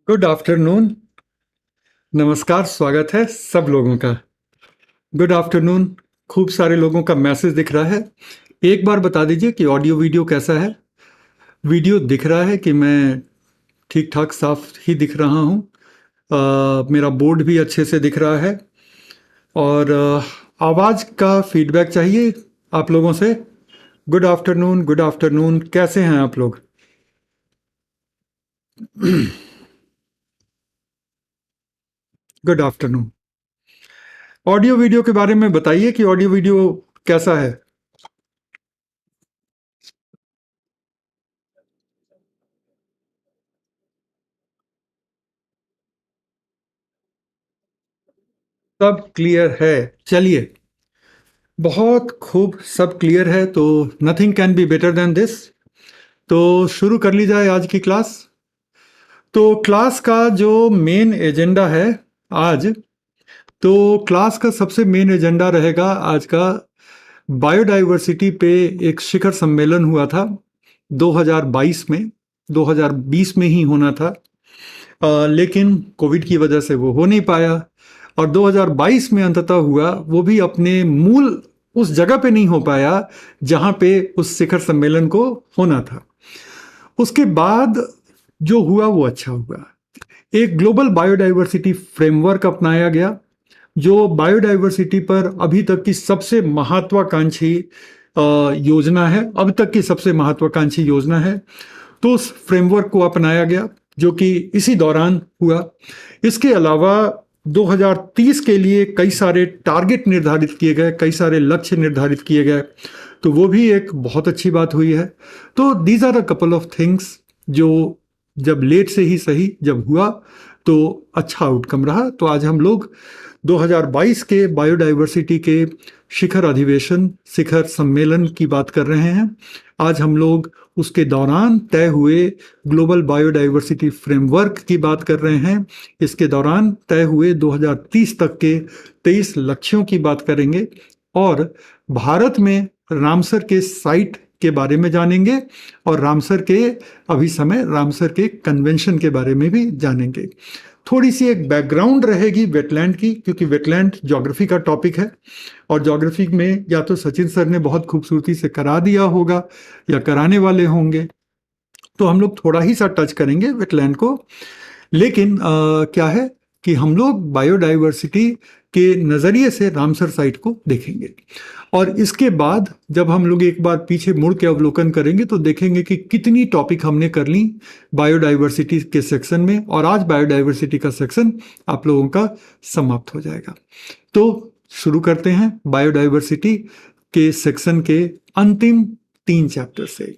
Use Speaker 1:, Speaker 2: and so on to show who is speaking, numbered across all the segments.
Speaker 1: Good afternoon. नमस्कार, स्वागत है सब लोगों का। Good afternoon. खूब सारे लोगों का मैसेज दिख रहा है। एक बार बता दीजिए कि ऑडियो वीडियो कैसा है। वीडियो दिख रहा है कि मैं ठीक ठाक साफ ही दिख रहा हूँ। मेरा बोर्ड भी अच्छे से दिख रहा है। और आवाज़ का फीडबैक चाहिए आप लोगों से। Good afternoon, good afternoon. कैसे हैं आप लोग? Good afternoon. ऑडियो वीडियो के बारे में बताइए कि ऑडियो वीडियो कैसा है। सब क्लियर है। चलिए, बहुत खूब, सब क्लियर है तो nothing can be better than this. तो शुरू कर ली जाए आज की क्लास। तो क्लास का जो मेन एजेंडा है आज, तो क्लास का सबसे मेन एजेंडा रहेगा आज का बायोडाइवर्सिटी पे। एक शिखर सम्मेलन हुआ था 2022 में। 2020 में ही होना था, लेकिन कोविड की वजह से वो हो नहीं पाया। और 2022 में अंततः हुआ, वो भी अपने मूल उस जगह पे नहीं हो पाया जहां पे उस शिखर सम्मेलन को होना था। उसके बाद जो हुआ वो अच्छा हुआ। एक ग्लोबल बायोडाइवर्सिटी फ्रेमवर्क अपनाया गया, जो बायोडाइवर्सिटी पर अभी तक की सबसे महत्वाकांक्षी योजना है। अब तक की सबसे महत्वाकांक्षी योजना है। तो उस फ्रेमवर्क को अपनाया गया, जो कि इसी दौरान हुआ। इसके अलावा 2030 के लिए कई सारे टारगेट निर्धारित किए गए, कई सारे लक्ष्य निर्धारित किए गए। तो वो भी एक बहुत अच्छी बात हुई है। तो these are a couple of things जो जब लेट से ही सही, जब हुआ तो अच्छा आउटकम रहा। तो आज हम लोग 2022 के बायोडाइवर्सिटी के शिखर अधिवेशन, शिखर सम्मेलन की बात कर रहे हैं। आज हम लोग उसके दौरान तय हुए ग्लोबल बायोडाइवर्सिटी फ्रेमवर्क की बात कर रहे हैं। इसके दौरान तय हुए 2030 तक के 23 लक्ष्यों की बात करेंगे। और भारत में रामसर के साइट के बारे में जानेंगे, और रामसर के अभी समय रामसर के कन्वेंशन के बारे में भी जानेंगे। थोड़ी सी एक बैकग्राउंड रहेगी वेटलैंड की, क्योंकि वेटलैंड ज्योग्राफी का टॉपिक है। और ज्योग्राफी में या तो सचिन सर ने बहुत खूबसूरती से करा दिया होगा या कराने वाले होंगे, तो हम लोग थोड़ा ही सा टच करेंगे वेटलैंड को। लेकिन क्या है कि हम लोग बायोडाइवर्सिटी के नज़रिए से रामसर साइट को देखेंगे। और इसके बाद जब हम लोग एक बार पीछे मुड़ के अवलोकन करेंगे तो देखेंगे कि कितनी टॉपिक हमने कर ली बायोडाइवर्सिटी के सेक्शन में। और आज बायोडाइवर्सिटी का सेक्शन आप लोगों का समाप्त हो जाएगा। तो शुरू करते हैं बायोडाइवर्सिटी के सेक्शन के अंतिम 3 चैप्टर से।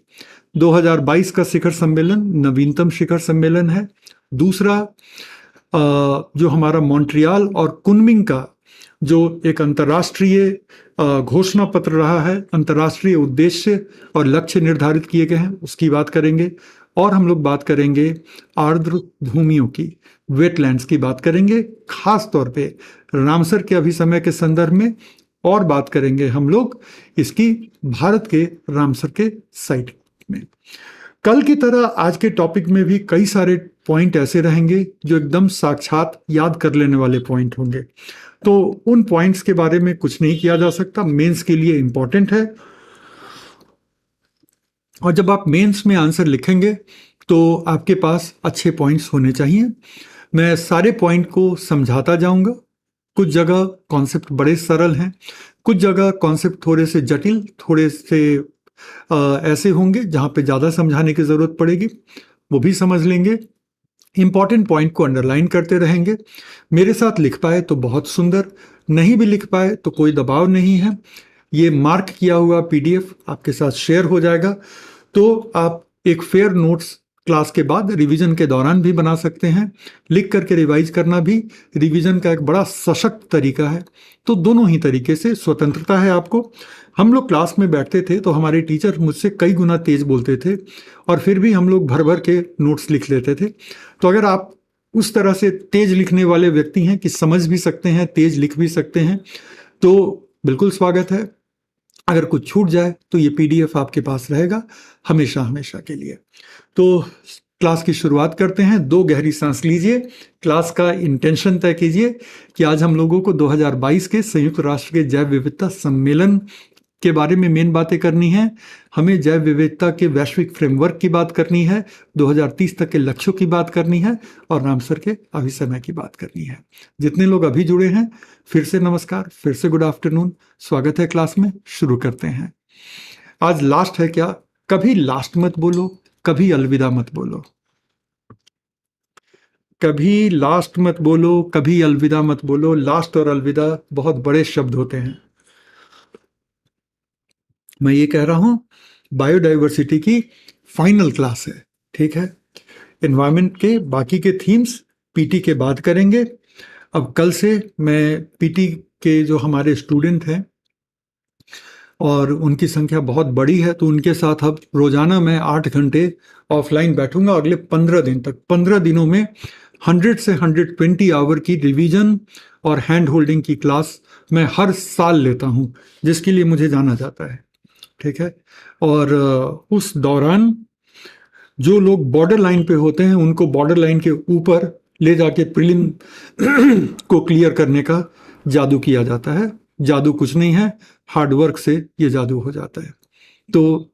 Speaker 1: 2022 का शिखर सम्मेलन नवीनतम शिखर सम्मेलन है। दूसरा जो हमारा मॉन्ट्रियल और कुनमिंग का जो एक अंतर्राष्ट्रीय घोषणा पत्र रहा है, अंतर्राष्ट्रीय उद्देश्य और लक्ष्य निर्धारित किए गए हैं, उसकी बात करेंगे। और हम लोग बात करेंगे आर्द्र भूमियों की, वेटलैंड्स की बात करेंगे, खास तौर पे रामसर के अभी समय के संदर्भ में। और बात करेंगे हम लोग इसकी भारत के रामसर के साइट में। कल की तरह आज के टॉपिक में भी कई सारे पॉइंट ऐसे रहेंगे जो एकदम साक्षात याद कर लेने वाले पॉइंट होंगे। तो उन पॉइंट्स के बारे में कुछ नहीं किया जा सकता, मेंस के लिए इंपॉर्टेंट है। और जब आप मेंस में आंसर लिखेंगे तो आपके पास अच्छे पॉइंट्स होने चाहिए। मैं सारे पॉइंट को समझाता जाऊंगा। कुछ जगह कॉन्सेप्ट बड़े सरल हैं, कुछ जगह कॉन्सेप्ट थोड़े से जटिल, थोड़े से ऐसे होंगे जहाँ पे ज़्यादा समझाने की ज़रूरत पड़ेगी, वो भी समझ लेंगे। इंपॉर्टेंट पॉइंट को अंडरलाइन करते रहेंगे। मेरे साथ लिख पाए तो बहुत सुंदर, नहीं भी लिख पाए तो कोई दबाव नहीं है। ये मार्क किया हुआ पीडीएफ आपके साथ शेयर हो जाएगा, तो आप एक फेयर नोट्स क्लास के बाद रिवीजन के दौरान भी बना सकते हैं। लिख करके रिवाइज करना भी रिवीजन का एक बड़ा सशक्त तरीका है। तो दोनों ही तरीके से स्वतंत्रता है आपको। हम लोग क्लास में बैठते थे तो हमारे टीचर मुझसे कई गुना तेज बोलते थे, और फिर भी हम लोग भर भर के नोट्स लिख लेते थे। तो अगर आप उस तरह से तेज लिखने वाले व्यक्ति हैं कि समझ भी सकते हैं, तेज लिख भी सकते हैं, तो बिल्कुल स्वागत है। अगर कुछ छूट जाए तो ये पीडीएफ आपके पास रहेगा हमेशा हमेशा के लिए। तो क्लास की शुरुआत करते हैं। 2 गहरी सांस लीजिए, क्लास का इंटेंशन तय कीजिए कि आज हम लोगों को 2022 के संयुक्त राष्ट्र के जैव विविधता सम्मेलन के बारे में मेन बातें करनी है। हमें जैव विविधता के वैश्विक फ्रेमवर्क की बात करनी है, 2030 तक के लक्ष्यों की बात करनी है और रामसर के अभिसमय की बात करनी है। जितने लोग अभी जुड़े हैं, फिर से नमस्कार, फिर से गुड आफ्टरनून, स्वागत है क्लास में। शुरू करते हैं। आज लास्ट है क्या? कभी लास्ट मत बोलो, कभी अलविदा मत बोलो। कभी लास्ट मत बोलो, कभी अलविदा मत बोलो। लास्ट और अलविदा बहुत बड़े शब्द होते हैं। मैं ये कह रहा हूं, बायोडाइवर्सिटी की फाइनल क्लास है, ठीक है। एनवायरनमेंट के बाकी के थीम्स पीटी के बाद करेंगे। अब कल से मैं पीटी के जो हमारे स्टूडेंट हैं और उनकी संख्या बहुत बड़ी है, तो उनके साथ अब रोजाना मैं 8 घंटे ऑफलाइन बैठूंगा अगले 15 दिन तक। 15 दिनों में 100 से 120 आवर की रिवीजन और हैंड होल्डिंग की क्लास मैं हर साल लेता हूं, जिसके लिए मुझे जाना जाता है, ठीक है। और उस दौरान जो लोग बॉर्डर लाइन पे होते हैं उनको बॉर्डर लाइन के ऊपर ले जाके प्रीलिम को क्लियर करने का जादू किया जाता है। जादू कुछ नहीं है, हार्डवर्क से ये जादू हो जाता है। तो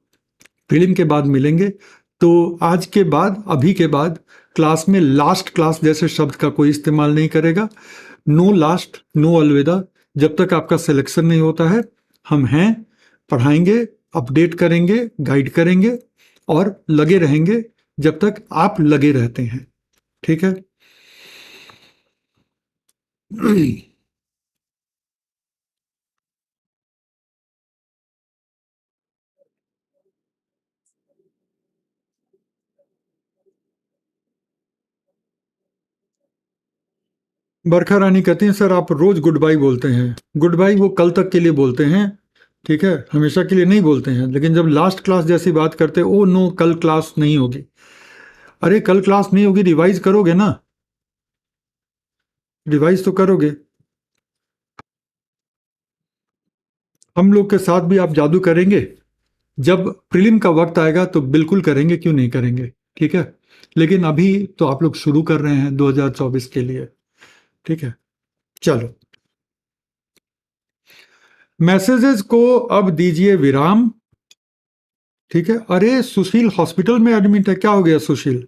Speaker 1: प्रीलिम के बाद मिलेंगे। तो आज के बाद, अभी के बाद क्लास में लास्ट क्लास जैसे शब्द का कोई इस्तेमाल नहीं करेगा। नो लास्ट, नो अलविदा। जब तक आपका सिलेक्शन नहीं होता है, हम हैं, पढ़ाएंगे, अपडेट करेंगे, गाइड करेंगे और लगे रहेंगे जब तक आप लगे रहते हैं, ठीक है। बरखा रानी कहती हैं, सर आप रोज गुड बाय बोलते हैं। गुड बाय वो कल तक के लिए बोलते हैं, ठीक है, हमेशा के लिए नहीं बोलते हैं। लेकिन जब लास्ट क्लास जैसी बात करते हैं, ओ नो कल क्लास नहीं होगी। अरे कल क्लास नहीं होगी, रिवाइज करोगे ना, रिवाइज तो करोगे। हम लोग के साथ भी आप जादू करेंगे। जब प्रीलिम का वक्त आएगा तो बिल्कुल करेंगे, क्यों नहीं करेंगे, ठीक है। लेकिन अभी तो आप लोग शुरू कर रहे हैं 2024 के लिए, ठीक है। चलो, मैसेजेस को अब दीजिए विराम, ठीक है। अरे सुशील हॉस्पिटल में एडमिट है, क्या हो गया सुशील?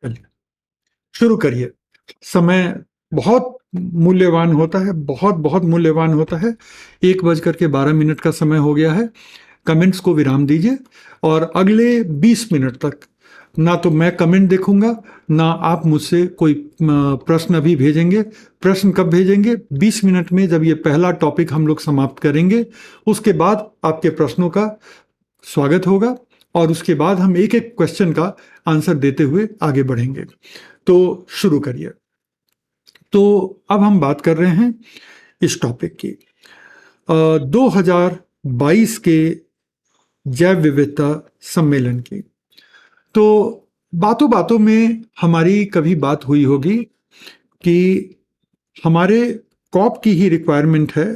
Speaker 1: चलिए शुरू करिए। समय बहुत मूल्यवान होता है, बहुत बहुत मूल्यवान होता है। 1:12 का समय हो गया है। कमेंट्स को विराम दीजिए और अगले 20 मिनट तक ना तो मैं कमेंट देखूंगा, ना आप मुझसे कोई प्रश्न अभी भेजेंगे। प्रश्न कब भेजेंगे? 20 मिनट में, जब ये पहला टॉपिक हम लोग समाप्त करेंगे। उसके बाद आपके प्रश्नों का स्वागत होगा और उसके बाद हम एक एक क्वेश्चन का आंसर देते हुए आगे बढ़ेंगे। तो शुरू करिए। तो अब हम बात कर रहे हैं इस टॉपिक की, 2022 के जैव विविधता सम्मेलन की। तो बातों बातों में हमारी कभी बात हुई होगी कि हमारे कॉप की ही रिक्वायरमेंट है।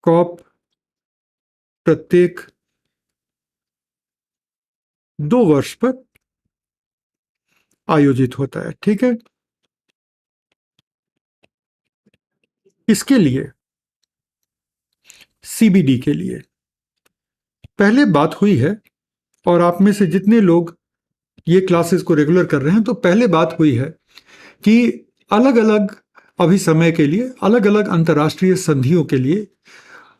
Speaker 1: कॉप प्रत्येक 2 वर्ष पर आयोजित होता है, ठीक है। इसके लिए, सीबीडी के लिए पहले बात हुई है, और आप में से जितने लोग ये क्लासेस को रेगुलर कर रहे हैं, तो पहले बात हुई है कि अलग अलग अभिसमय के लिए, अलग अलग अंतर्राष्ट्रीय संधियों के लिए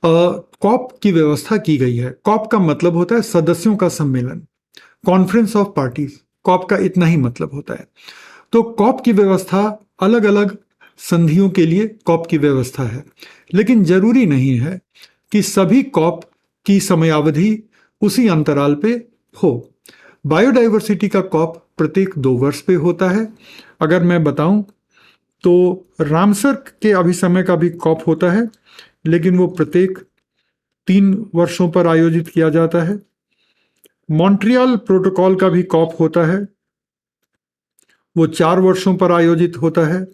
Speaker 1: कॉप की व्यवस्था की गई है। कॉप का मतलब होता है सदस्यों का सम्मेलन, कॉन्फ्रेंस ऑफ पार्टीज। कॉप का इतना ही मतलब होता है। तो कॉप की व्यवस्था, अलग अलग संधियों के लिए कॉप की व्यवस्था है। लेकिन जरूरी नहीं है कि सभी कॉप की समयावधि उसी अंतराल पे हो। बायोडाइवर्सिटी का कॉप प्रत्येक 2 वर्ष पे होता है। अगर मैं बताऊं तो रामसर के अभिसमय का भी कॉप होता है, लेकिन वो प्रत्येक 3 वर्षों पर आयोजित किया जाता है। मॉन्ट्रियल प्रोटोकॉल का भी कॉप होता है, वो 4 वर्षों पर आयोजित होता है।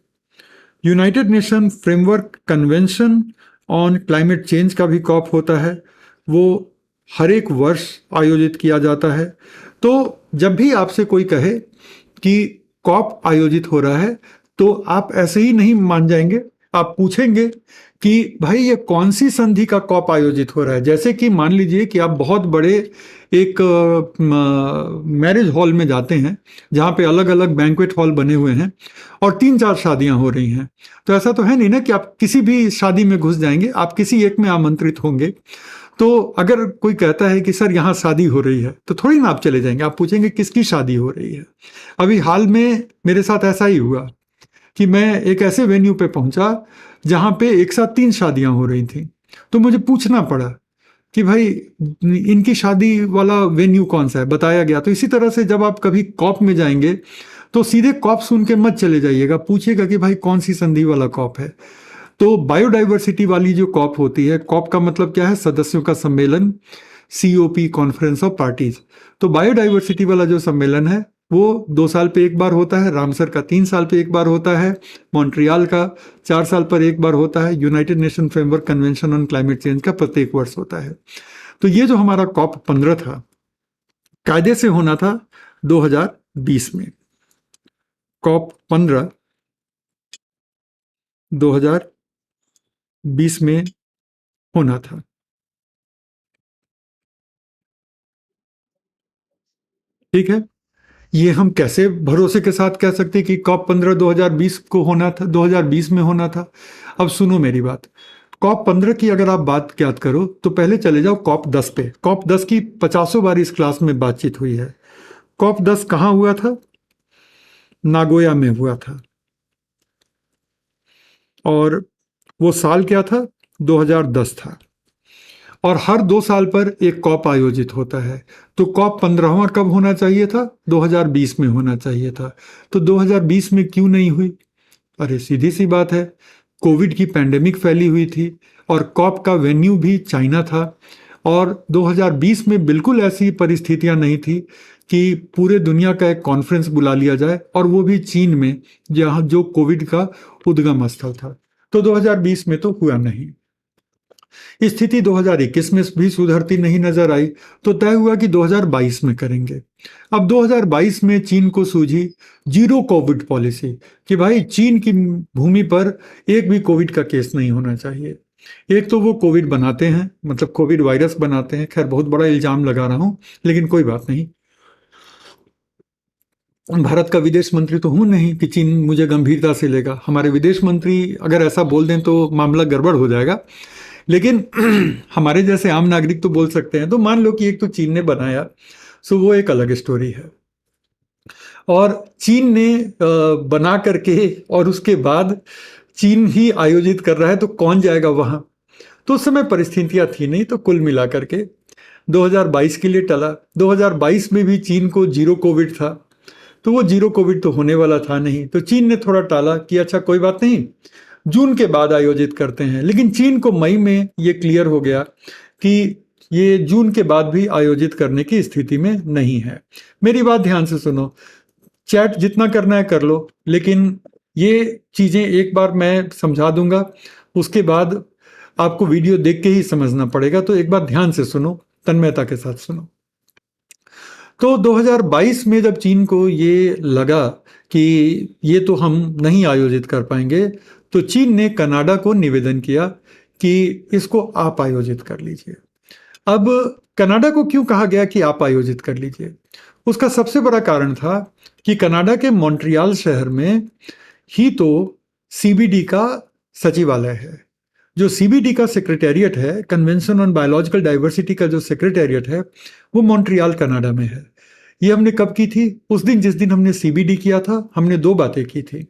Speaker 1: United nation framework convention on climate change का भी कॉप होता है, वो हर एक वर्ष आयोजित किया जाता है। तो जब भी आपसे कोई कहे कि कॉप आयोजित हो रहा है तो आप ऐसे ही नहीं मान जाएंगे, आप पूछेंगे कि भाई ये कौन सी संधि का कॉप आयोजित हो रहा है। जैसे कि मान लीजिए कि आप बहुत बड़े एक मैरिज हॉल में जाते हैं जहाँ पे अलग अलग बैंक्वेट हॉल बने हुए हैं और 3-4 शादियां हो रही हैं। तो ऐसा तो है नहीं ना कि आप किसी भी शादी में घुस जाएंगे, आप किसी एक में आमंत्रित होंगे। तो अगर कोई कहता है कि सर यहाँ शादी हो रही है तो थोड़ी ना आप चले जाएंगे, आप पूछेंगे किसकी शादी हो रही है। अभी हाल में मेरे साथ ऐसा ही हुआ कि मैं एक ऐसे वेन्यू पे पहुंचा जहां पे एक साथ 3 शादियां हो रही थी। तो मुझे पूछना पड़ा कि भाई इनकी शादी वाला वेन्यू कौन सा है, बताया गया। तो इसी तरह से जब आप कभी कॉप में जाएंगे तो सीधे कॉप सुन के मत चले जाइएगा, पूछिएगा कि भाई कौन सी संधि वाला कॉप है। तो बायोडाइवर्सिटी वाली जो कॉप होती है, कॉप का मतलब क्या है, सदस्यों का सम्मेलन, COP कॉन्फ्रेंस ऑफ पार्टीज। तो बायोडाइवर्सिटी वाला जो सम्मेलन है वो 2 साल पे एक बार होता है, रामसर का 3 साल पे एक बार होता है, मॉन्ट्रियल का 4 साल पर एक बार होता है, United nation framework convention on climate change का प्रत्येक वर्ष होता है। तो ये जो हमारा COP 15 था, कायदे से होना था 2020 में। COP 15 2020 में होना था। ठीक है, ये हम कैसे भरोसे के साथ कह सकते कि COP 15 2020 को होना था, 2020 में होना था। अब सुनो मेरी बात, COP 15 की अगर आप बात याद करो तो पहले चले जाओ COP 10 पे। COP 10 की 50 बार इस क्लास में बातचीत हुई है। COP 10 कहाँ हुआ था? नागोया में हुआ था। और वो साल क्या था? 2010 था। और हर 2 साल पर एक कॉप आयोजित होता है। तो COP 15वां कब होना चाहिए था? 2020 में होना चाहिए था। तो 2020 में क्यों नहीं हुई? अरे सीधी सी बात है, कोविड की पैंडेमिक फैली हुई थी और कॉप का वेन्यू भी चाइना था। और 2020 में बिल्कुल ऐसी परिस्थितियां नहीं थी कि पूरे दुनिया का एक कॉन्फ्रेंस बुला लिया जाए, और वो भी चीन में, जहां जो कोविड का उद्गम स्थल था। तो 2020 में तो हुआ नहीं। स्थिति 2021 में भी सुधरती नहीं नजर आई, तो तय हुआ कि 2022 में करेंगे। अब 2022 में चीन को सूझी जीरो कोविड पॉलिसी, कि भाई चीन की भूमि पर एक भी कोविड का केस नहीं होना चाहिए। एक तो वो कोविड बनाते हैं, मतलब कोविड वायरस बनाते हैं, खैर बहुत बड़ा इल्जाम लगा रहा हूं, लेकिन कोई बात नहीं। भारत का विदेश मंत्री तो हूं नहीं कि चीन मुझे गंभीरता से लेगा। हमारे विदेश मंत्री अगर ऐसा बोल दें तो मामला गड़बड़ हो जाएगा। लेकिन हमारे जैसे आम नागरिक तो बोल सकते हैं। तो मान लो कि एक तो चीन ने बनाया, सो वो एक अलग स्टोरी है। और चीन ने बना करके और उसके बाद चीन ही आयोजित कर रहा है, तो कौन जाएगा वहां? तो उस समय परिस्थितियां थी नहीं, तो कुल मिला करके 2022 के लिए टला। 2022 में भी चीन को जीरो कोविड था, तो वो जीरो कोविड तो होने वाला था नहीं, तो चीन ने थोड़ा टाला कि अच्छा कोई बात नहीं, जून के बाद आयोजित करते हैं। लेकिन चीन को मई में ये क्लियर हो गया कि ये जून के बाद भी आयोजित करने की स्थिति में नहीं है। मेरी बात ध्यान से सुनो, चैट जितना करना है कर लो, लेकिन ये चीजें एक बार मैं समझा दूंगा, उसके बाद आपको वीडियो देख के ही समझना पड़ेगा। तो एक बार ध्यान से सुनो, तन्मयता के साथ सुनो। तो 2022 में जब चीन को ये लगा कि ये तो हम नहीं आयोजित कर पाएंगे, तो चीन ने कनाडा को निवेदन किया कि इसको आप आयोजित कर लीजिए। अब कनाडा को क्यों कहा गया कि आप आयोजित कर लीजिए? उसका सबसे बड़ा कारण था कि कनाडा के मॉन्ट्रियल शहर में ही तो CBD का सचिवालय है। जो CBD का सेक्रेटेरिएट है, कन्वेंशन ऑन बायोलॉजिकल डाइवर्सिटी का जो सेक्रेटेरिएट है, वो मॉन्ट्रियल कनाडा में है। ये हमने कब की थी? उस दिन जिस दिन हमने CBD किया था, हमने 2 बातें की थी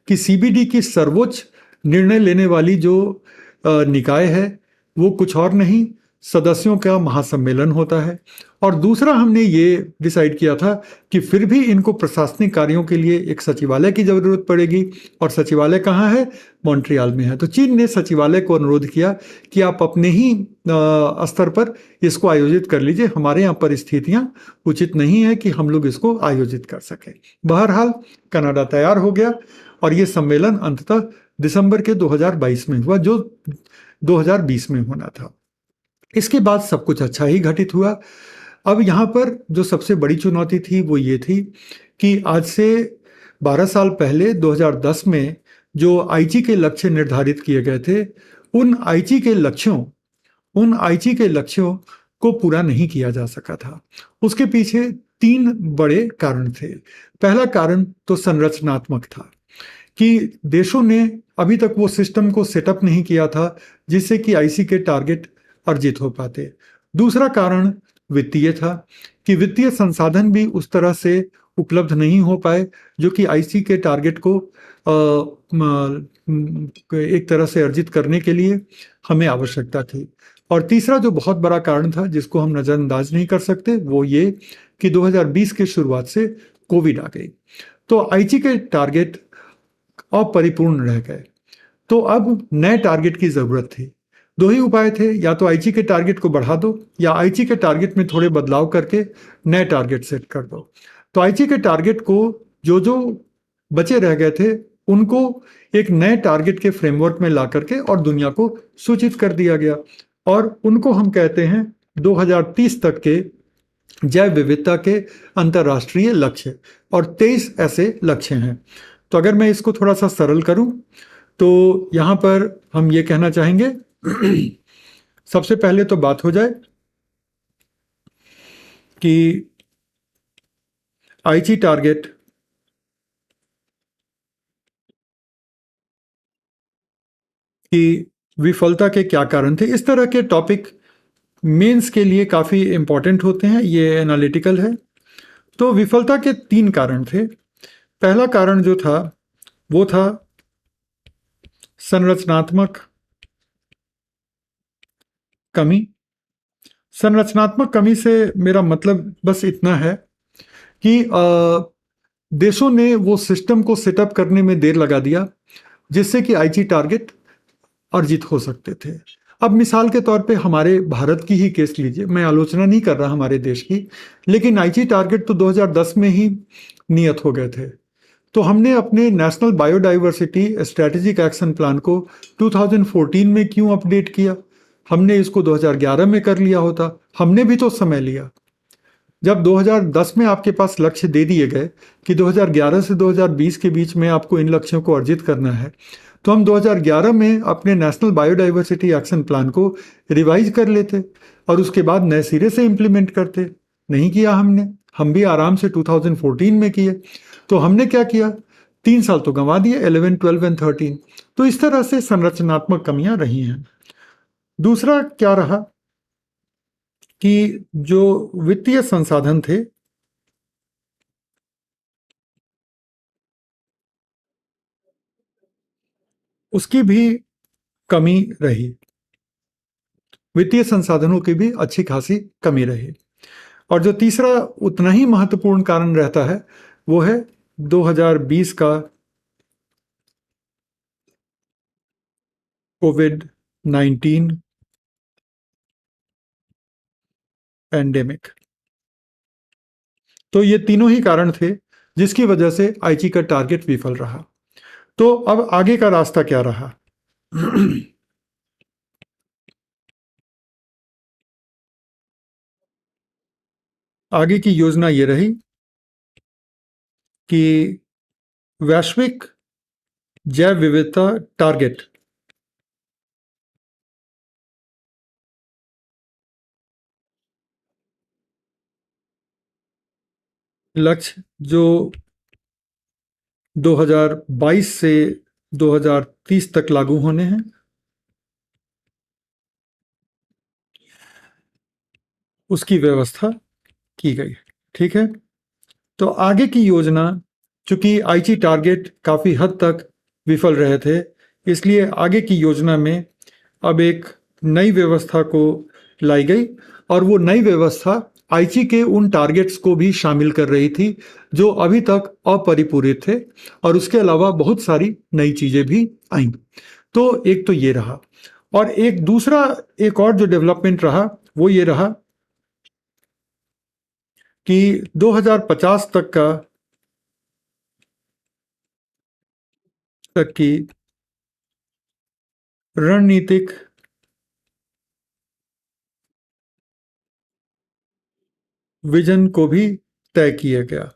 Speaker 1: कि CBD की सर्वोच्च निर्णय लेने वाली जो निकाय है वो कुछ और नहीं, सदस्यों का महासम्मेलन होता है। और दूसरा हमने ये डिसाइड किया था कि फिर भी इनको प्रशासनिक कार्यों के लिए एक सचिवालय की ज़रूरत पड़ेगी, और सचिवालय कहाँ है? मॉन्ट्रियल में है। तो चीन ने सचिवालय को अनुरोध किया कि आप अपने ही स्तर पर इसको आयोजित कर लीजिए, हमारे यहाँ परिस्थितियाँ उचित नहीं है कि हम लोग इसको आयोजित कर सकें। बहरहाल कनाडा तैयार हो गया और ये सम्मेलन अंततः दिसंबर के 2022 में हुआ, जो 2020 में होना था। इसके बाद सब कुछ अच्छा ही घटित हुआ। अब यहाँ पर जो सबसे बड़ी चुनौती थी वो ये थी कि आज से 12 साल पहले 2010 में जो आईची के लक्ष्य निर्धारित किए गए थे, उन आईची के लक्ष्यों को पूरा नहीं किया जा सका था। उसके पीछे 3 बड़े कारण थे। पहला कारण तो संरचनात्मक था कि देशों ने अभी तक वो सिस्टम को सेटअप नहीं किया था जिससे कि आईसी के टारगेट अर्जित हो पाते। दूसरा कारण वित्तीय था कि वित्तीय संसाधन भी उस तरह से उपलब्ध नहीं हो पाए जो कि आईसी के टारगेट को एक तरह से अर्जित करने के लिए हमें आवश्यकता थी। और तीसरा जो बहुत बड़ा कारण था जिसको हम नज़रअंदाज नहीं कर सकते, वो ये कि 2020 के शुरुआत से कोविड आ गई, तो आईची के टारगेट अपरिपूर्ण रह गए। तो अब नए टारगेट की जरूरत थी। 2 ही उपाय थे, या तो आईची के टारगेट को बढ़ा दो या आईची के टारगेट में थोड़े बदलाव करके नए टारगेट सेट कर दो। तो आईची के टारगेट को जो जो बचे रह गए थे उनको एक नए टारगेट के फ्रेमवर्क में ला करके और दुनिया को सूचित कर दिया गया, और उनको हम कहते हैं 2030 तक के जैव विविधता के अंतर्राष्ट्रीय लक्ष्य, और 23 ऐसे लक्ष्य हैं। तो अगर मैं इसको थोड़ा सा सरल करूं तो यहां पर हम ये कहना चाहेंगे सबसे पहले तो बात हो जाए कि आईची टारगेट की विफलता के क्या कारण थे। इस तरह के टॉपिक मेंस के लिए काफ़ी इंपॉर्टेंट होते हैं, ये एनालिटिकल है। तो विफलता के 3 कारण थे। पहला कारण जो था वो था संरचनात्मक कमी। संरचनात्मक कमी से मेरा मतलब बस इतना है कि देशों ने वो सिस्टम को सेटअप करने में देर लगा दिया जिससे कि आईची टारगेट अर्जित हो सकते थे। अब मिसाल के तौर पे हमारे भारत की ही केस लीजिए, मैं आलोचना नहीं कर रहा हमारे देश की, लेकिन आईची टारगेट तो 2010 में ही नियत हो गए थे। तो हमने अपने national biodiversity strategic action plan को 2014 में क्यों अपडेट किया? हमने इसको 2011 में कर लिया होता, हमने भी तो समय लिया। जब 2010 में आपके पास लक्ष्य दे दिए गए कि 2011 से 2020 के बीच में आपको इन लक्ष्यों को अर्जित करना है, तो हम 2011 में अपने नेशनल बायोडाइवर्सिटी एक्शन प्लान को रिवाइज कर लेते और उसके बाद नए सिरे से इम्प्लीमेंट करते। नहीं किया हमने, हम भी आराम से 2014 में किए। तो हमने क्या किया, 3 साल तो गंवा दिए, 11, 12 एंड 13। तो इस तरह से संरचनात्मक कमियां रही हैं। दूसरा क्या रहा कि जो वित्तीय संसाधन थे उसकी भी कमी रही, वित्तीय संसाधनों की भी अच्छी खासी कमी रही। और जो तीसरा उतना ही महत्वपूर्ण कारण रहता है वो है 2020 का कोविड-19 पैंडेमिक। तो ये तीनों ही कारण थे जिसकी वजह से आईची का टारगेट विफल रहा। तो अब आगे का रास्ता क्या रहा? आगे की योजना ये रही कि वैश्विक जैव विविधता टारगेट लक्ष्य जो 2022 से 2030 तक लागू होने हैं, उसकी व्यवस्था की गई। ठीक है, तो आगे की योजना, चूंकि आईची टारगेट काफ़ी हद तक विफल रहे थे, इसलिए आगे की योजना में अब एक नई व्यवस्था को लाई गई और वो नई व्यवस्था आईची के उन टारगेट्स को भी शामिल कर रही थी जो अभी तक अपरिपूरित थे, और उसके अलावा बहुत सारी नई चीजें भी आई। तो एक तो ये रहा, और एक और जो डेवलपमेंट रहा वो ये रहा कि 2050 तक की रणनीतिक विजन को भी तय किया गया।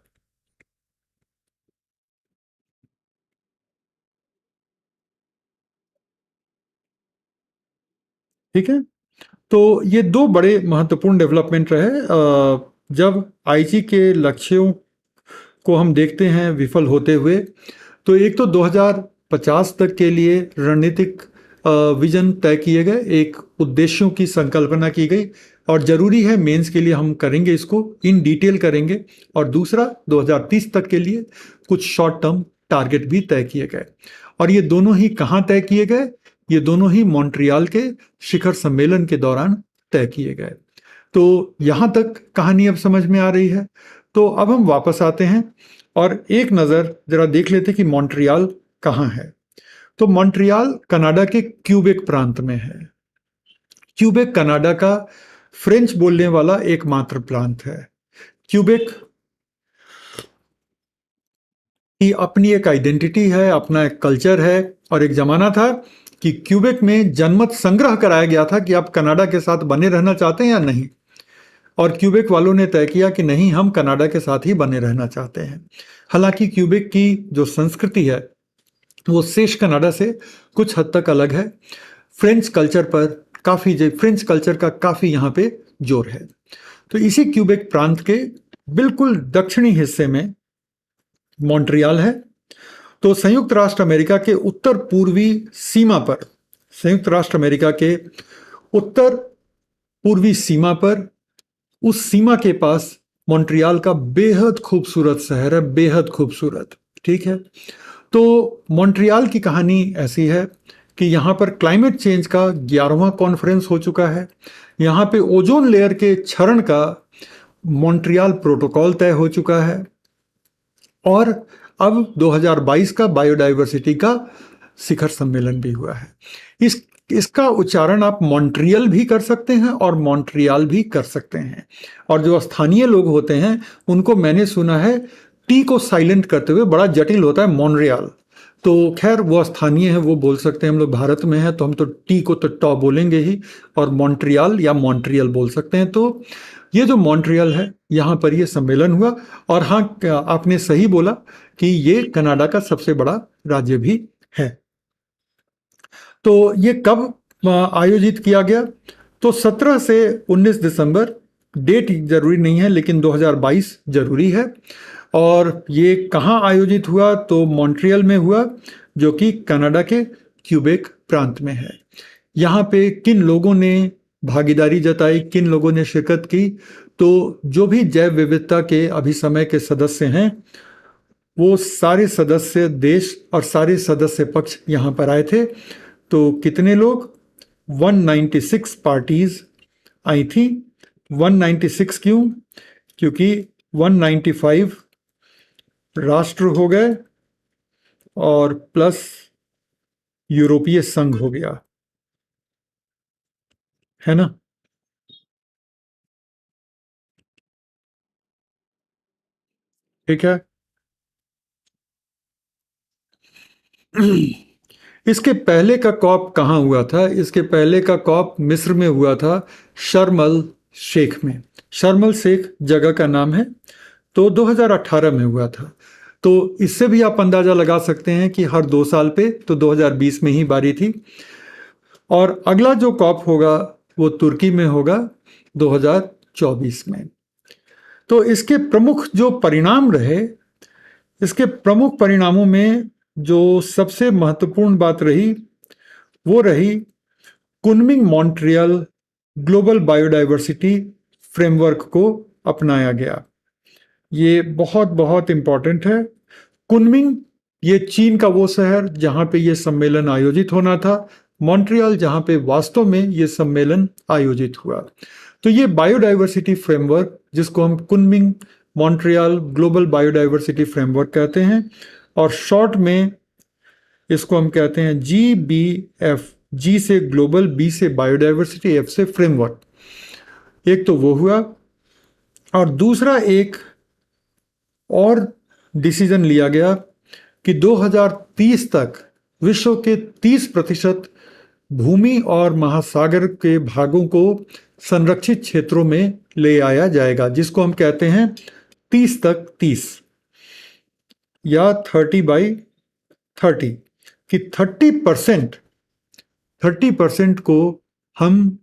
Speaker 1: ठीक है, तो ये दो बड़े महत्वपूर्ण डेवलपमेंट रहे। जब आईची के लक्ष्यों को हम देखते हैं विफल होते हुए, तो एक तो 2050 तक के लिए रणनीतिक विजन तय किए गए, एक उद्देश्यों की संकल्पना की गई, और जरूरी है मेंस के लिए हम करेंगे, इसको इन डिटेल करेंगे। और दूसरा 2030 तक के लिए कुछ शॉर्ट टर्म टारगेट भी तय किए गए, और ये दोनों ही कहाँ तय किए गए? ये दोनों ही मॉन्ट्रियल के शिखर सम्मेलन के दौरान तय किए गए। तो यहां तक कहानी अब समझ में आ रही है। तो अब हम वापस आते हैं और एक नज़र जरा देख लेते कि मॉन्ट्रियल कहाँ है। तो मॉन्ट्रियल कनाडा के क्यूबेक प्रांत में है। क्यूबेक कनाडा का फ्रेंच बोलने वाला एकमात्र प्रांत है। क्यूबेक की अपनी एक आइडेंटिटी है, अपना एक कल्चर है, और एक जमाना था कि क्यूबेक में जनमत संग्रह कराया गया था कि आप कनाडा के साथ बने रहना चाहते हैं या नहीं, और क्यूबेक वालों ने तय किया कि नहीं, हम कनाडा के साथ ही बने रहना चाहते हैं। हालांकि क्यूबेक की जो संस्कृति है वो शेष कनाडा से कुछ हद तक अलग है। फ्रेंच कल्चर का काफ़ी यहाँ पे जोर है। तो इसी क्यूबेक प्रांत के बिल्कुल दक्षिणी हिस्से में मॉन्ट्रियल है। तो संयुक्त राष्ट्र अमेरिका के उत्तर पूर्वी सीमा पर, संयुक्त राष्ट्र अमेरिका के उत्तर पूर्वी सीमा पर, उस सीमा के पास मॉन्ट्रियल का बेहद खूबसूरत शहर है, बेहद खूबसूरत। ठीक है, तो मॉन्ट्रियल की कहानी ऐसी है कि यहाँ पर क्लाइमेट चेंज का 11वां कॉन्फ्रेंस हो चुका है। यहाँ पे ओजोन लेयर के क्षरण का मॉन्ट्रियल प्रोटोकॉल तय हो चुका है, और अब 2022 का बायोडाइवर्सिटी का शिखर सम्मेलन भी हुआ है। इसका उच्चारण आप मॉन्ट्रियल भी कर सकते हैं और मॉन्ट्रियल भी कर सकते हैं, और जो स्थानीय लोग होते हैं उनको मैंने सुना है टी को साइलेंट करते हुए बड़ा जटिल होता है मॉन्ट्रियल। तो खैर वो स्थानीय है, वो बोल सकते हैं। हम लोग भारत में हैं तो हम तो टी को तो टॉ बोलेंगे ही, और मॉन्ट्रियल या मॉन्ट्रियल बोल सकते हैं। तो ये जो मॉन्ट्रियल है, यहाँ पर ये सम्मेलन हुआ। और हाँ, आपने सही बोला कि ये कनाडा का सबसे बड़ा राज्य भी है। तो ये कब आयोजित किया गया? तो 17 से 19 दिसंबर, डेट जरूरी नहीं है लेकिन 2022 जरूरी है। और ये कहाँ आयोजित हुआ? तो मॉन्ट्रियल में हुआ, जो कि कनाडा के क्यूबेक प्रांत में है। यहाँ पे किन लोगों ने भागीदारी जताई, किन लोगों ने शिरकत की? तो जो भी जैव विविधता के अभी समय के सदस्य हैं, वो सारे सदस्य देश और सारे सदस्य पक्ष यहाँ पर आए थे। तो कितने लोग? 196 पार्टीज आई थी। 196 क्यों? क्योंकि 195 राष्ट्र हो गए और प्लस यूरोपीय संघ हो गया, है ना? ठीक है। इसके पहले का कॉप कहाँ हुआ था? इसके पहले का कॉप मिस्र में हुआ था, शर्म अल शेख में। शर्म अल शेख जगह का नाम है। तो 2018 में हुआ था। तो इससे भी आप अंदाजा लगा सकते हैं कि हर 2 साल पे, तो 2020 में ही बारी थी। और अगला जो कॉप होगा वो तुर्की में होगा 2024 में। तो इसके प्रमुख जो परिणाम रहे, इसके प्रमुख परिणामों में जो सबसे महत्वपूर्ण बात रही वो रही Kunming Montreal global biodiversity framework को अपनाया गया। ये बहुत बहुत इंपॉर्टेंट है। कुनमिंग, ये चीन का वो शहर जहाँ पे ये सम्मेलन आयोजित होना था, मॉन्ट्रियल, जहां पे वास्तव में ये सम्मेलन आयोजित हुआ। तो ये बायोडाइवर्सिटी फ्रेमवर्क, जिसको हम Kunming Montreal global biodiversity framework कहते हैं, और शॉर्ट में इसको हम कहते हैं GBF। जी से ग्लोबल, बी से बायोडाइवर्सिटी, एफ से फ्रेमवर्क। एक तो वो हुआ, और दूसरा एक और डिसीजन लिया गया कि 2030 तक विश्व के 30% भूमि और महासागर के भागों को संरक्षित क्षेत्रों में ले आया जाएगा, जिसको हम कहते हैं 30 तक 30, या 30/30, कि 30% को हम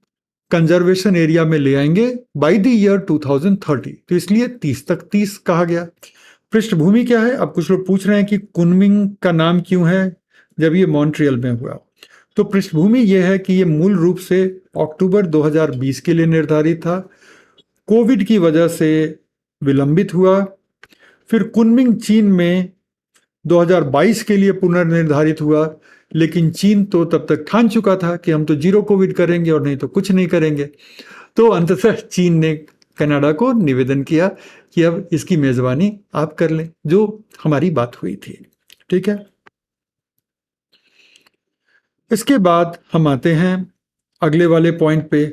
Speaker 1: कंजर्वेशन एरिया में ले आएंगे बाय द ईयर 2030। तो इसलिए 30 तक 30 कहा गया। पृष्ठभूमि क्या है? अब कुछ लोग पूछ रहे हैं कि कुनमिंग का नाम क्यों है जब ये मॉन्ट्रियल में हुआ। तो पृष्ठभूमि ये है कि ये मूल रूप से अक्टूबर 2020 के लिए निर्धारित था, कोविड की वजह से विलंबित हुआ। फिर कुनमिंग चीन में 2022 के लिए पुनर्निर्धारित हुआ, लेकिन चीन तो तब तक ठान चुका था कि हम तो जीरो कोविड करेंगे और नहीं तो कुछ नहीं करेंगे। तो अंततः चीन ने कनाडा को निवेदन किया कि अब इसकी मेजबानी आप कर लें, जो हमारी बात हुई थी। ठीक है। इसके बाद हम आते हैं अगले वाले पॉइंट पे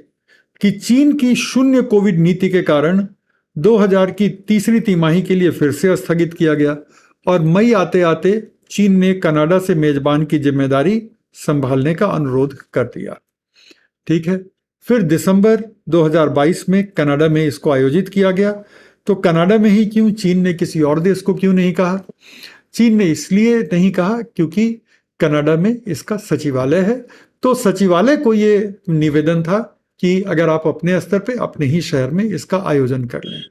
Speaker 1: कि चीन की शून्य कोविड नीति के कारण 2000 की तीसरी तिमाही के लिए फिर से स्थगित किया गया, और मई आते आते चीन ने कनाडा से मेजबान की जिम्मेदारी संभालने का अनुरोध कर दिया। ठीक है। फिर दिसंबर 2022 में कनाडा में इसको आयोजित किया गया। तो कनाडा में ही क्यों? चीन ने किसी और देश को क्यों नहीं कहा? चीन ने इसलिए नहीं कहा क्योंकि कनाडा में इसका सचिवालय है। तो सचिवालय को ये निवेदन था कि अगर आप अपने स्तर पे अपने ही शहर में इसका आयोजन कर लें।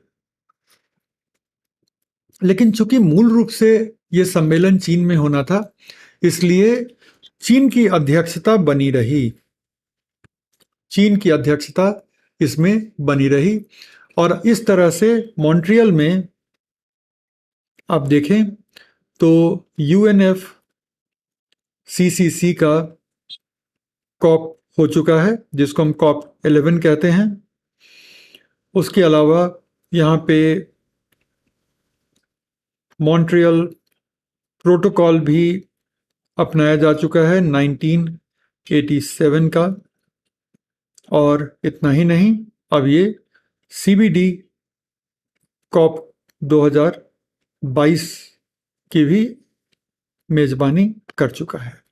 Speaker 1: लेकिन चूंकि मूल रूप से ये सम्मेलन चीन में होना था, इसलिए चीन की अध्यक्षता बनी रही। चीन की अध्यक्षता इसमें बनी रही, और इस तरह से मॉन्ट्रियल में आप देखें तो UNFCCC का कॉप हो चुका है, जिसको हम COP11 कहते हैं। उसके अलावा यहाँ पे मॉन्ट्रियल प्रोटोकॉल भी अपनाया जा चुका है 1987 का। और इतना ही नहीं, अब ये CBD COP 2022 की भी मेजबानी कर चुका है।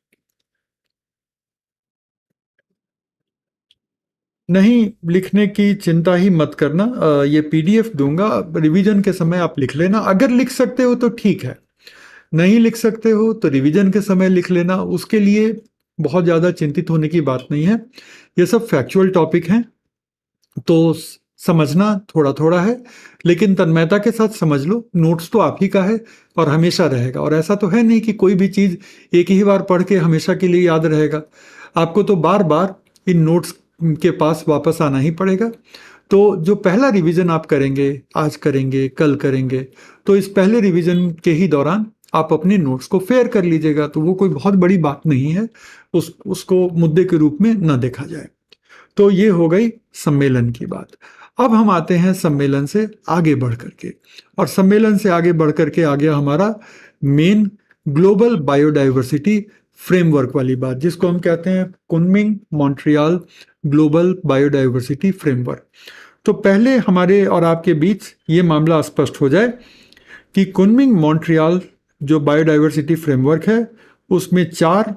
Speaker 1: नहीं, लिखने की चिंता ही मत करना, ये PDF दूंगा, रिवीजन के समय आप लिख लेना। अगर लिख सकते हो तो ठीक है, नहीं लिख सकते हो तो रिवीजन के समय लिख लेना। उसके लिए बहुत ज़्यादा चिंतित होने की बात नहीं है। ये सब फैक्चुअल टॉपिक हैं, तो समझना थोड़ा थोड़ा है, लेकिन तन्मयता के साथ समझ लो। नोट्स तो आप ही का है और हमेशा रहेगा, और ऐसा तो है नहीं कि कोई भी चीज़ एक ही बार पढ़ के हमेशा के लिए याद रहेगा। आपको तो बार बार इन नोट्स के पास वापस आना ही पड़ेगा। तो जो पहला रिवीजन आप करेंगे, आज करेंगे, कल करेंगे, तो इस पहले रिवीजन के ही दौरान आप अपने नोट्स को फेयर कर लीजिएगा। तो वो कोई बहुत बड़ी बात नहीं है, उसको मुद्दे के रूप में न देखा जाए। तो ये हो गई सम्मेलन की बात। अब हम आते हैं सम्मेलन से आगे बढ़ करके, और सम्मेलन से आगे बढ़ करके आ गया हमारा मेन ग्लोबल बायोडाइवर्सिटी फ्रेमवर्क वाली बात, जिसको हम कहते हैं Kunming Montreal global biodiversity framework. तो पहले हमारे और आपके बीच ये मामला स्पष्ट हो जाए कि कुनमिंग मॉन्ट्रियल जो बायोडाइवर्सिटी फ्रेमवर्क है, उसमें 4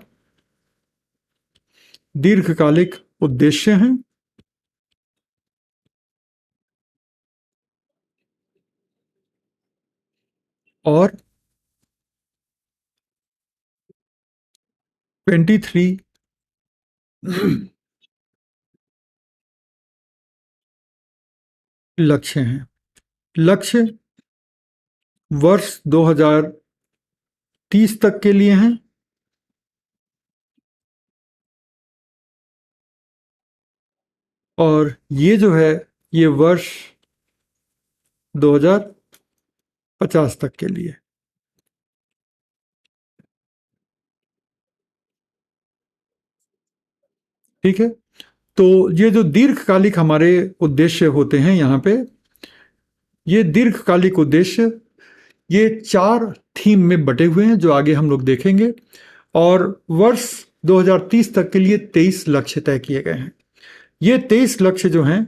Speaker 1: दीर्घकालिक उद्देश्य हैं। और 23 लक्ष्य हैं। लक्ष्य वर्ष 2030 तक के लिए हैं, और ये जो है ये वर्ष 2050 तक के लिए। ठीक है। तो ये जो दीर्घकालिक हमारे उद्देश्य होते हैं यहाँ पे, ये दीर्घकालिक उद्देश्य ये 4 थीम में बटे हुए हैं जो आगे हम लोग देखेंगे। और वर्ष 2030 तक के लिए 23 लक्ष्य तय किए गए हैं। ये 23 लक्ष्य जो हैं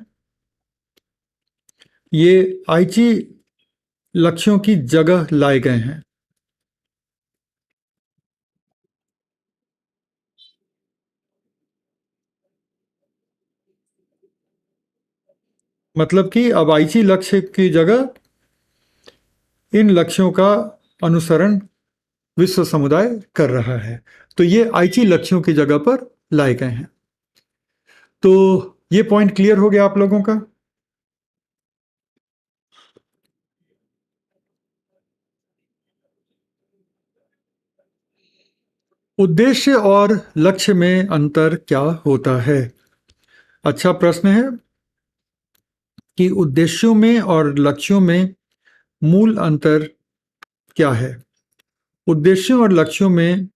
Speaker 1: ये आईची लक्ष्यों की जगह लाए गए हैं। मतलब कि अब आईची लक्ष्य की जगह इन लक्ष्यों का अनुसरण विश्व समुदाय कर रहा है। तो ये आईची लक्ष्यों की जगह पर लाए गए हैं। तो ये पॉइंट क्लियर हो गया आप लोगों का। उद्देश्य और लक्ष्य में अंतर क्या होता है? अच्छा प्रश्न है कि उद्देश्यों में और लक्ष्यों में मूल अंतर क्या है। उद्देश्यों और लक्ष्यों में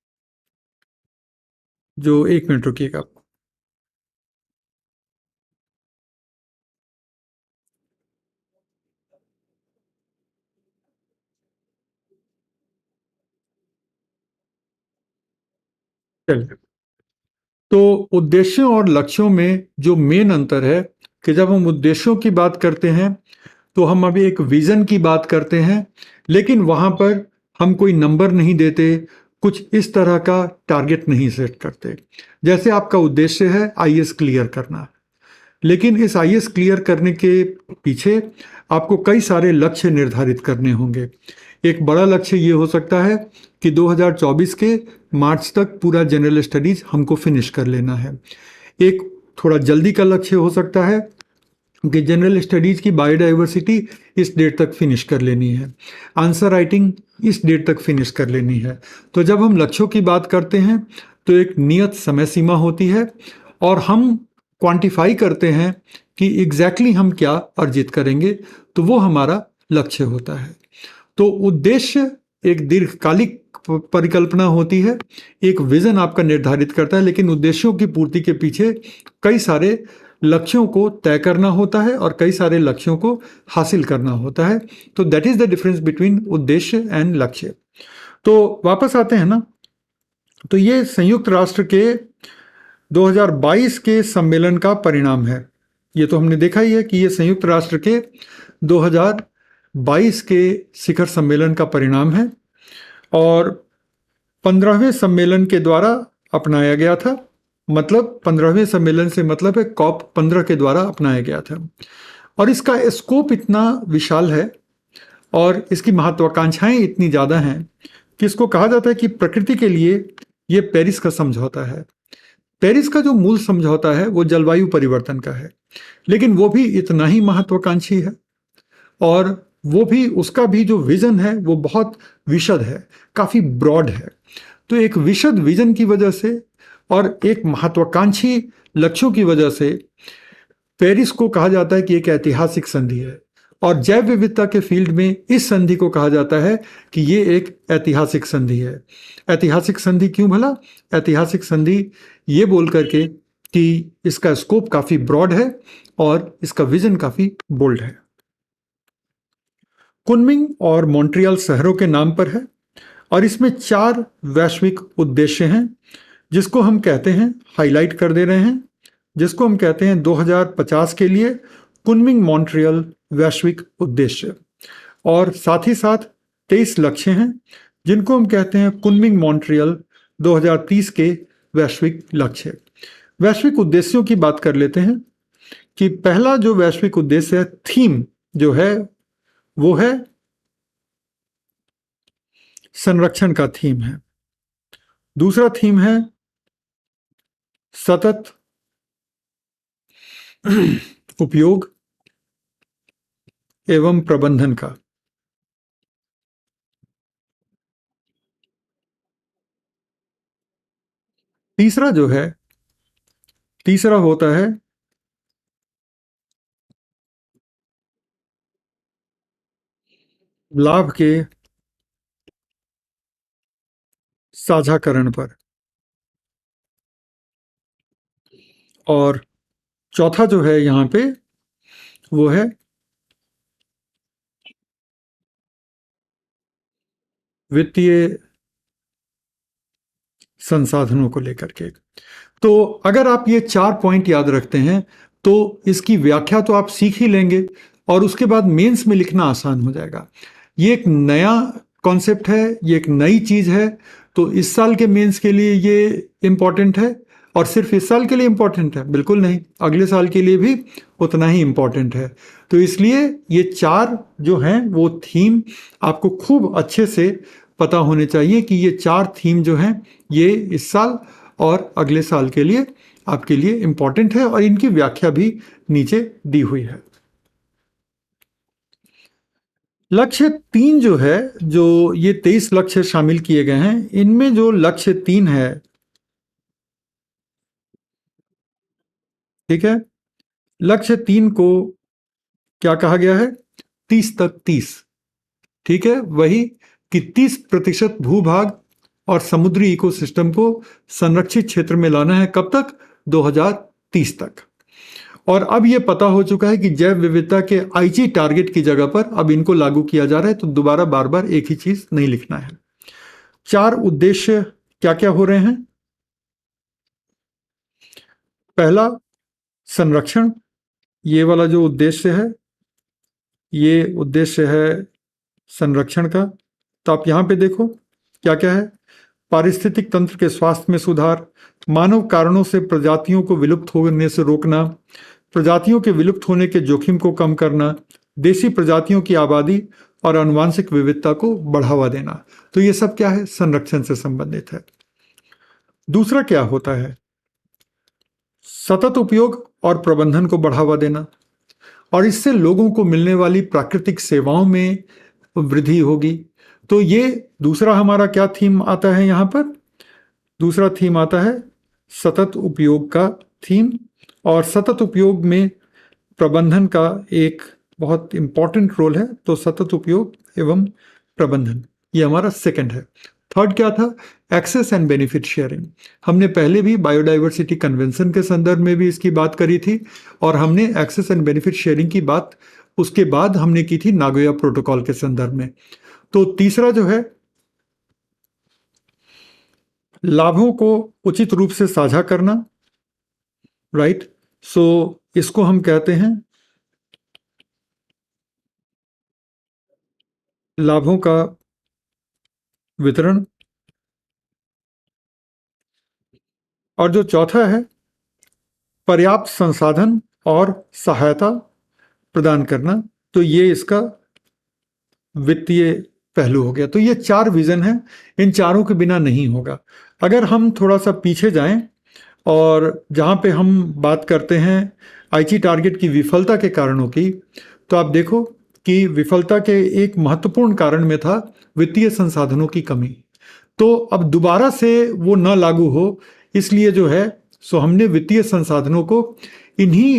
Speaker 1: जो, एक मिनट रुकिएगा। चलिए, तो उद्देश्यों और लक्ष्यों में जो मेन अंतर है कि जब हम उद्देश्यों की बात करते हैं तो हम अभी एक विजन की बात करते हैं, लेकिन वहां पर हम कोई नंबर नहीं देते, कुछ इस तरह का टारगेट नहीं सेट करते। जैसे आपका उद्देश्य है आईएएस क्लियर करना, लेकिन इस आईएएस क्लियर करने के पीछे आपको कई सारे लक्ष्य निर्धारित करने होंगे। एक बड़ा लक्ष्य ये हो सकता है कि 2024 के मार्च तक पूरा जनरल स्टडीज हमको फिनिश कर लेना है। एक थोड़ा जल्दी का लक्ष्य हो सकता है कि जनरल स्टडीज की बायोडाइवर्सिटी इस डेट तक फिनिश कर लेनी है, आंसर राइटिंग इस डेट तक फिनिश कर लेनी है। तो जब हम लक्ष्यों की बात करते हैं तो एक नियत समय सीमा होती है और हम क्वांटिफाई करते हैं कि एग्जैक्टली हम क्या अर्जित करेंगे, तो वो हमारा लक्ष्य होता है। तो उद्देश्य एक दीर्घकालिक परिकल्पना होती है, एक विजन आपका निर्धारित करता है, लेकिन उद्देश्यों की पूर्ति के पीछे कई सारे लक्ष्यों को तय करना होता है और कई सारे लक्ष्यों को हासिल करना होता है। तो that is the difference between उद्देश्य एंड लक्ष्य। तो वापस आते हैं ना, तो ये संयुक्त राष्ट्र के 2022 के सम्मेलन का परिणाम है। ये तो हमने देखा ही है कि ये संयुक्त राष्ट्र के 2022 के शिखर सम्मेलन का परिणाम है और 15वें सम्मेलन के द्वारा अपनाया गया था। मतलब 15वें सम्मेलन से मतलब है कॉप 15 के द्वारा अपनाया गया था। और इसका स्कोप इतना विशाल है और इसकी महत्वाकांक्षाएं इतनी ज़्यादा हैं कि इसको कहा जाता है कि प्रकृति के लिए ये पेरिस का समझौता है। पेरिस का जो मूल समझौता है वो जलवायु परिवर्तन का है, लेकिन वो भी इतना ही महत्वाकांक्षी है और वो भी, उसका भी जो विजन है वो बहुत विशद है, काफ़ी ब्रॉड है। तो एक विशद विजन की वजह से और एक महत्वाकांक्षी लक्ष्यों की वजह से पेरिस को कहा जाता है कि एक ऐतिहासिक संधि है। और जैव विविधता के फील्ड में इस संधि को कहा जाता है कि ये एक ऐतिहासिक संधि है। ऐतिहासिक संधि क्यों भला? ऐतिहासिक संधि ये बोल करके कि इसका स्कोप काफ़ी ब्रॉड है और इसका विजन काफ़ी बोल्ड है। कुनमिंग और मॉन्ट्रियल शहरों के नाम पर है और इसमें 4 वैश्विक उद्देश्य हैं जिसको हम कहते हैं, हाईलाइट कर दे रहे हैं, जिसको हम कहते हैं 2050 के लिए कुनमिंग मॉन्ट्रियल वैश्विक उद्देश्य। और साथ ही साथ 23 लक्ष्य हैं जिनको हम कहते हैं कुनमिंग मॉन्ट्रियल 2030 के वैश्विक लक्ष्य। वैश्विक उद्देश्यों की बात कर लेते हैं कि पहला जो वैश्विक उद्देश्य है, थीम जो है वो है संरक्षण का थीम है। दूसरा थीम है सतत उपयोग एवं प्रबंधन का। तीसरा जो है, तीसरा होता है लाभ के साझाकरण पर। और चौथा जो है यहाँ पे वो है वित्तीय संसाधनों को लेकर के। तो अगर आप ये 4 पॉइंट याद रखते हैं तो इसकी व्याख्या तो आप सीख ही लेंगे और उसके बाद मेंस में लिखना आसान हो जाएगा। ये एक नया कॉन्सेप्ट है, ये एक नई चीज है, तो इस साल के मेंस के लिए ये इम्पॉर्टेंट है। और सिर्फ इस साल के लिए इम्पॉर्टेंट है बिल्कुल नहीं, अगले साल के लिए भी उतना ही इम्पॉर्टेंट है। तो इसलिए ये 4 जो हैं वो थीम आपको खूब अच्छे से पता होने चाहिए कि ये 4 थीम जो हैं ये इस साल और अगले साल के लिए आपके लिए इम्पॉर्टेंट है और इनकी व्याख्या भी नीचे दी हुई है। लक्ष्य 3 जो है, जो ये 23 लक्ष्य शामिल किए गए हैं, इनमें जो लक्ष्य 3 है, ठीक है, लक्ष्य 3 को क्या कहा गया है? 30 तक 30, ठीक है, वही कि 30% भूभाग और समुद्री इकोसिस्टम को संरक्षित क्षेत्र में लाना है। कब तक? 2030 तक। और अब ये पता हो चुका है कि जैव विविधता के आईजी टारगेट की जगह पर अब इनको लागू किया जा रहा है, तो दोबारा बार बार एक ही चीज नहीं लिखना है। 4 उद्देश्य क्या क्या हो रहे हैं? पहला, संरक्षण, ये वाला जो उद्देश्य है, ये उद्देश्य है संरक्षण का। तो आप यहां पे देखो क्या क्या है। पारिस्थितिक तंत्र के स्वास्थ्य में सुधार, मानव कारणों से प्रजातियों को विलुप्त होने से रोकना, प्रजातियों के विलुप्त होने के जोखिम को कम करना, देसी प्रजातियों की आबादी और आनुवांशिक विविधता को बढ़ावा देना। तो ये सब क्या है? संरक्षण से संबंधित है। दूसरा क्या होता है? सतत उपयोग और प्रबंधन को बढ़ावा देना, और इससे लोगों को मिलने वाली प्राकृतिक सेवाओं में वृद्धि होगी। तो ये दूसरा हमारा क्या थीम आता है यहाँ पर? दूसरा थीम आता है सतत उपयोग का थीम, और सतत उपयोग में प्रबंधन का एक बहुत इंपॉर्टेंट रोल है। तो सतत उपयोग एवं प्रबंधन, ये हमारा सेकंड है। थर्ड क्या था? Access and benefit sharing. हमने पहले भी बायोडाइवर्सिटी कन्वेंशन के संदर्भ में भी इसकी बात करी थी, और हमने एक्सेस एंड बेनिफिट शेयरिंग की बात उसके बाद हमने की थी नागोया प्रोटोकॉल के संदर्भ में। तो तीसरा जो है, लाभों को उचित रूप से साझा करना, राइट। सो इसको हम कहते हैं लाभों का वितरण। और जो चौथा है, पर्याप्त संसाधन और सहायता प्रदान करना। तो ये इसका वित्तीय पहलू हो गया। तो ये 4 विजन है, इन चारों के बिना नहीं होगा। अगर हम थोड़ा सा पीछे जाएं और जहां पे हम बात करते हैं आईची टारगेट की विफलता के कारणों की, तो आप देखो कि विफलता के एक महत्वपूर्ण कारण में था वित्तीय संसाधनों की कमी। तो अब दोबारा से वो न लागू हो, इसलिए जो है सो हमने वित्तीय संसाधनों को इन्हीं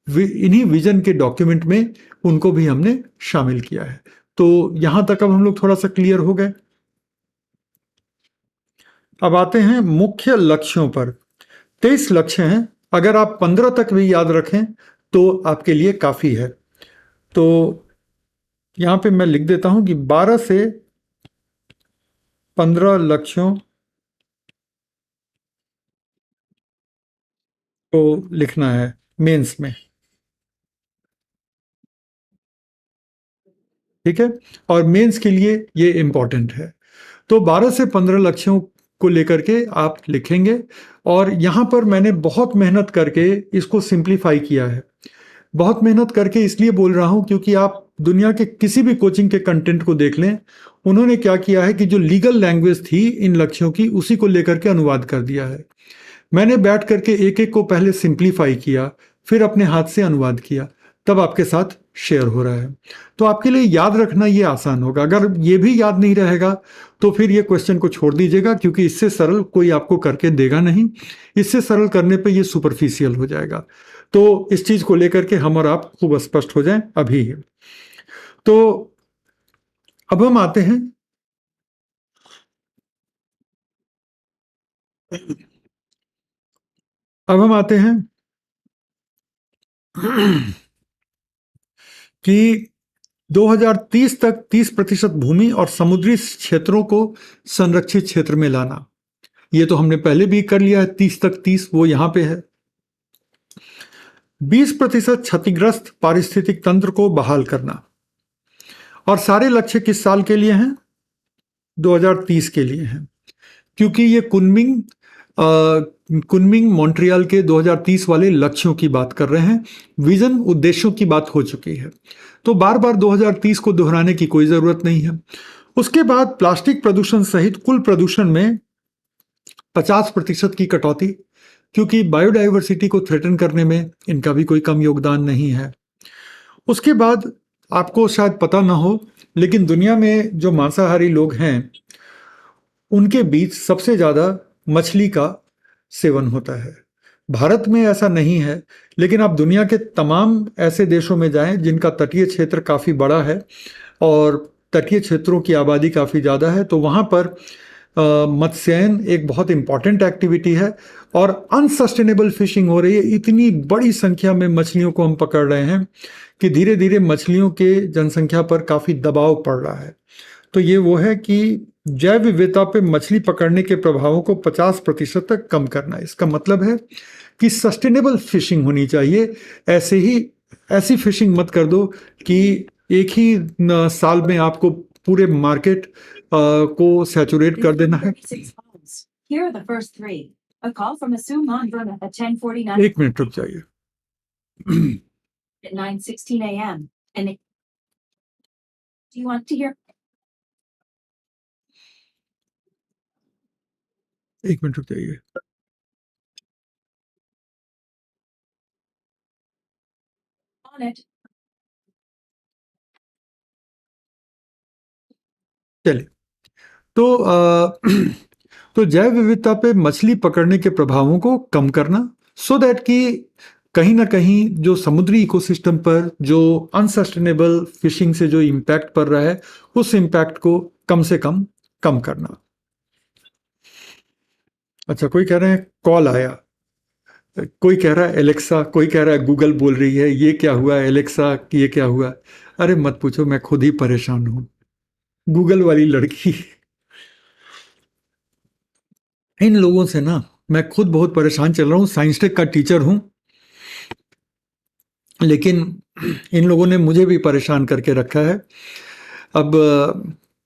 Speaker 1: इन्हीं विजन के डॉक्यूमेंट में उनको भी हमने शामिल किया है। तो यहां तक अब हम लोग थोड़ा सा क्लियर हो गए। अब आते हैं मुख्य लक्ष्यों पर। 23 लक्ष्य हैं, अगर आप 15 तक भी याद रखें तो आपके लिए काफी है। तो यहां पे मैं लिख देता हूं कि 12 से 15 लक्ष्यों को लिखना है मेंस में, ठीक है। और मेंस के लिए ये इंपॉर्टेंट है। तो 12 से 15 लक्ष्यों को लेकर के आप लिखेंगे, और यहां पर मैंने बहुत मेहनत करके इसको सिंप्लीफाई किया है। बहुत मेहनत करके इसलिए बोल रहा हूं क्योंकि आप दुनिया के किसी भी कोचिंग के कंटेंट को देख लें, उन्होंने क्या किया है कि जो लीगल लैंग्वेज थी इन लक्ष्यों की उसी को लेकर के अनुवाद कर दिया है। मैंने बैठ करके एक एक को पहले सिंप्लीफाई किया, फिर अपने हाथ से अनुवाद किया, तब आपके साथ शेयर हो रहा है। तो आपके लिए याद रखना ये आसान होगा। अगर ये भी याद नहीं रहेगा तो फिर ये क्वेश्चन को छोड़ दीजिएगा, क्योंकि इससे सरल कोई आपको करके देगा नहीं। इससे सरल करने पे ये सुपरफिशियल हो जाएगा। तो इस चीज को लेकर के हम और आप खूब स्पष्ट हो जाएं अभी। तो अब हम आते हैं अब हम आते हैं कि 2030 तक 30% भूमि और समुद्री क्षेत्रों को संरक्षित क्षेत्र में लाना। ये तो हमने पहले भी कर लिया है, 30 तक 30 वो यहां पे है। 20% क्षतिग्रस्त पारिस्थितिक तंत्र को बहाल करना। और सारे लक्ष्य किस साल के लिए हैं? 2030 के लिए हैं, क्योंकि ये कुनमिंग मॉन्ट्रियल के 2030 वाले लक्ष्यों की बात कर रहे हैं। विजन उद्देश्यों की बात हो चुकी है, तो बार बार 2030 को दोहराने की कोई जरूरत नहीं है। उसके बाद प्लास्टिक प्रदूषण सहित कुल प्रदूषण में 50% की कटौती, क्योंकि बायोडाइवर्सिटी को थ्रेटन करने में इनका भी कोई कम योगदान नहीं है। उसके बाद आपको शायद पता ना हो, लेकिन दुनिया में जो मांसाहारी लोग हैं उनके बीच सबसे ज्यादा मछली का सेवन होता है। भारत में ऐसा नहीं है, लेकिन आप दुनिया के तमाम ऐसे देशों में जाएं जिनका तटीय क्षेत्र काफी बड़ा है और तटीय क्षेत्रों की आबादी काफी ज्यादा है, तो वहां पर मत्स्यायन एक बहुत इंपॉर्टेंट एक्टिविटी है और अनसस्टेनेबल फिशिंग हो रही है। इतनी बड़ी संख्या में मछलियों को हम पकड़ रहे हैं कि धीरे धीरे मछलियों के जनसंख्या पर काफी दबाव पड़ रहा है। तो ये वो है कि जैव विविधता पे मछली पकड़ने के प्रभावों को 50% तक कम करना। इसका मतलब है कि सस्टेनेबल फिशिंग होनी चाहिए। ऐसी फिशिंग मत कर दो कि एक ही साल में आपको पूरे मार्केट को सैचुरेट कर देना है। एक मिनट रुक जाइए।
Speaker 2: 9:16 a.m. and do you want to hear?
Speaker 1: एक मिनट रुक जाइए।
Speaker 2: On it.
Speaker 1: चलिए, तो जैव विविधता पे मछली पकड़ने के प्रभावों को कम करना, सो दैट कि कहीं ना कहीं जो समुद्री इकोसिस्टम पर जो अनसस्टेनेबल फिशिंग से जो इम्पैक्ट पड़ रहा है उस इम्पैक्ट को कम से कम करना। अच्छा, कोई कह रहे हैं कॉल आया, कोई कह रहा है एलेक्सा, कोई कह रहा है गूगल बोल रही है, ये क्या हुआ एलेक्सा, ये क्या हुआ। अरे मत पूछो, मैं खुद ही परेशान हूं। गूगल वाली लड़की, इन लोगों से ना मैं खुद बहुत परेशान चल रहा हूं। साइंस टेक का टीचर हूं, लेकिन इन लोगों ने मुझे भी परेशान करके रखा है। अब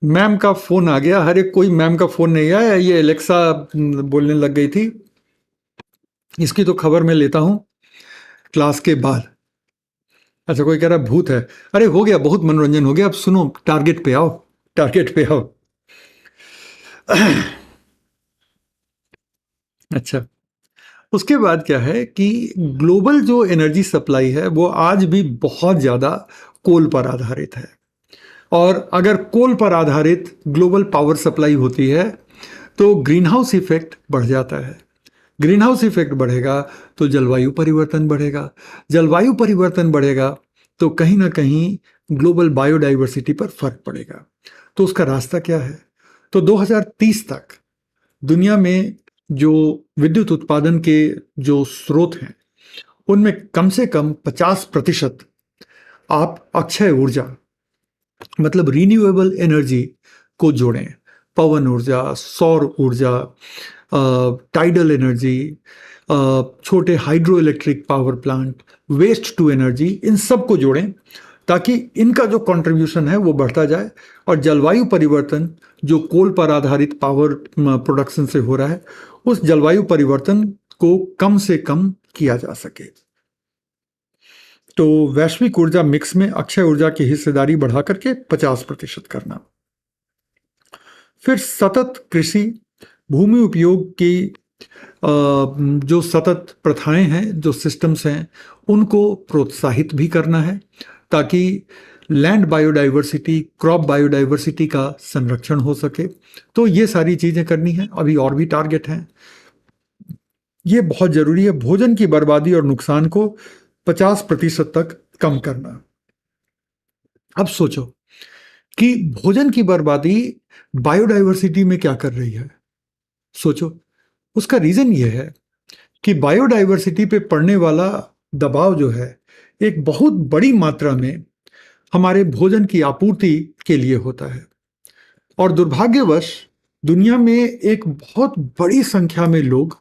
Speaker 1: मैम का फोन आ गया। हर एक कोई मैम का फोन नहीं आया, ये एलेक्सा बोलने लग गई थी। इसकी तो खबर मैं लेता हूं क्लास के बाद। अच्छा, कोई कह रहा भूत है। अरे हो गया, बहुत मनोरंजन हो गया। अब सुनो, टारगेट पे आओ, टारगेट पे आओ। अच्छा, उसके बाद क्या है कि ग्लोबल जो एनर्जी सप्लाई है वो आज भी बहुत ज़्यादा कोल पर आधारित है। और अगर कोल पर आधारित ग्लोबल पावर सप्लाई होती है तो ग्रीन हाउस इफेक्ट बढ़ जाता है। ग्रीन हाउस इफेक्ट बढ़ेगा तो जलवायु परिवर्तन बढ़ेगा। जलवायु परिवर्तन बढ़ेगा तो कहीं ना कहीं ग्लोबल बायोडाइवर्सिटी पर फर्क पड़ेगा। तो उसका रास्ता क्या है? तो 2030 तक दुनिया में जो विद्युत उत्पादन के जो स्रोत हैं उनमें कम से कम 50% आप अक्षय ऊर्जा, मतलब रिन्यूएबल एनर्जी को जोड़ें। पवन ऊर्जा, सौर ऊर्जा, टाइडल एनर्जी, छोटे hydro electric power plant, waste to energy, इन सब को जोड़ें ताकि इनका जो कंट्रीब्यूशन है वो बढ़ता जाए और जलवायु परिवर्तन जो कोल पर आधारित पावर प्रोडक्शन से हो रहा है उस जलवायु परिवर्तन को कम से कम किया जा सके। तो वैश्विक ऊर्जा मिक्स में अक्षय ऊर्जा की हिस्सेदारी बढ़ा करके 50% करना। फिर सतत कृषि, भूमि उपयोग की जो सतत प्रथाएं हैं, जो सिस्टम्स हैं, उनको प्रोत्साहित भी करना है ताकि लैंड बायोडाइवर्सिटी, क्रॉप बायोडाइवर्सिटी का संरक्षण हो सके। तो ये सारी चीजें करनी है। अभी और भी टारगेट हैं, ये बहुत जरूरी है। भोजन की बर्बादी और नुकसान को 50% तक कम करना। अब सोचो कि भोजन की बर्बादी बायोडाइवर्सिटी में क्या कर रही है। सोचो, उसका रीजन ये है कि बायोडाइवर्सिटी पे पड़ने वाला दबाव जो है एक बहुत बड़ी मात्रा में हमारे भोजन की आपूर्ति के लिए होता है। और दुर्भाग्यवश दुनिया में एक बहुत बड़ी संख्या में लोग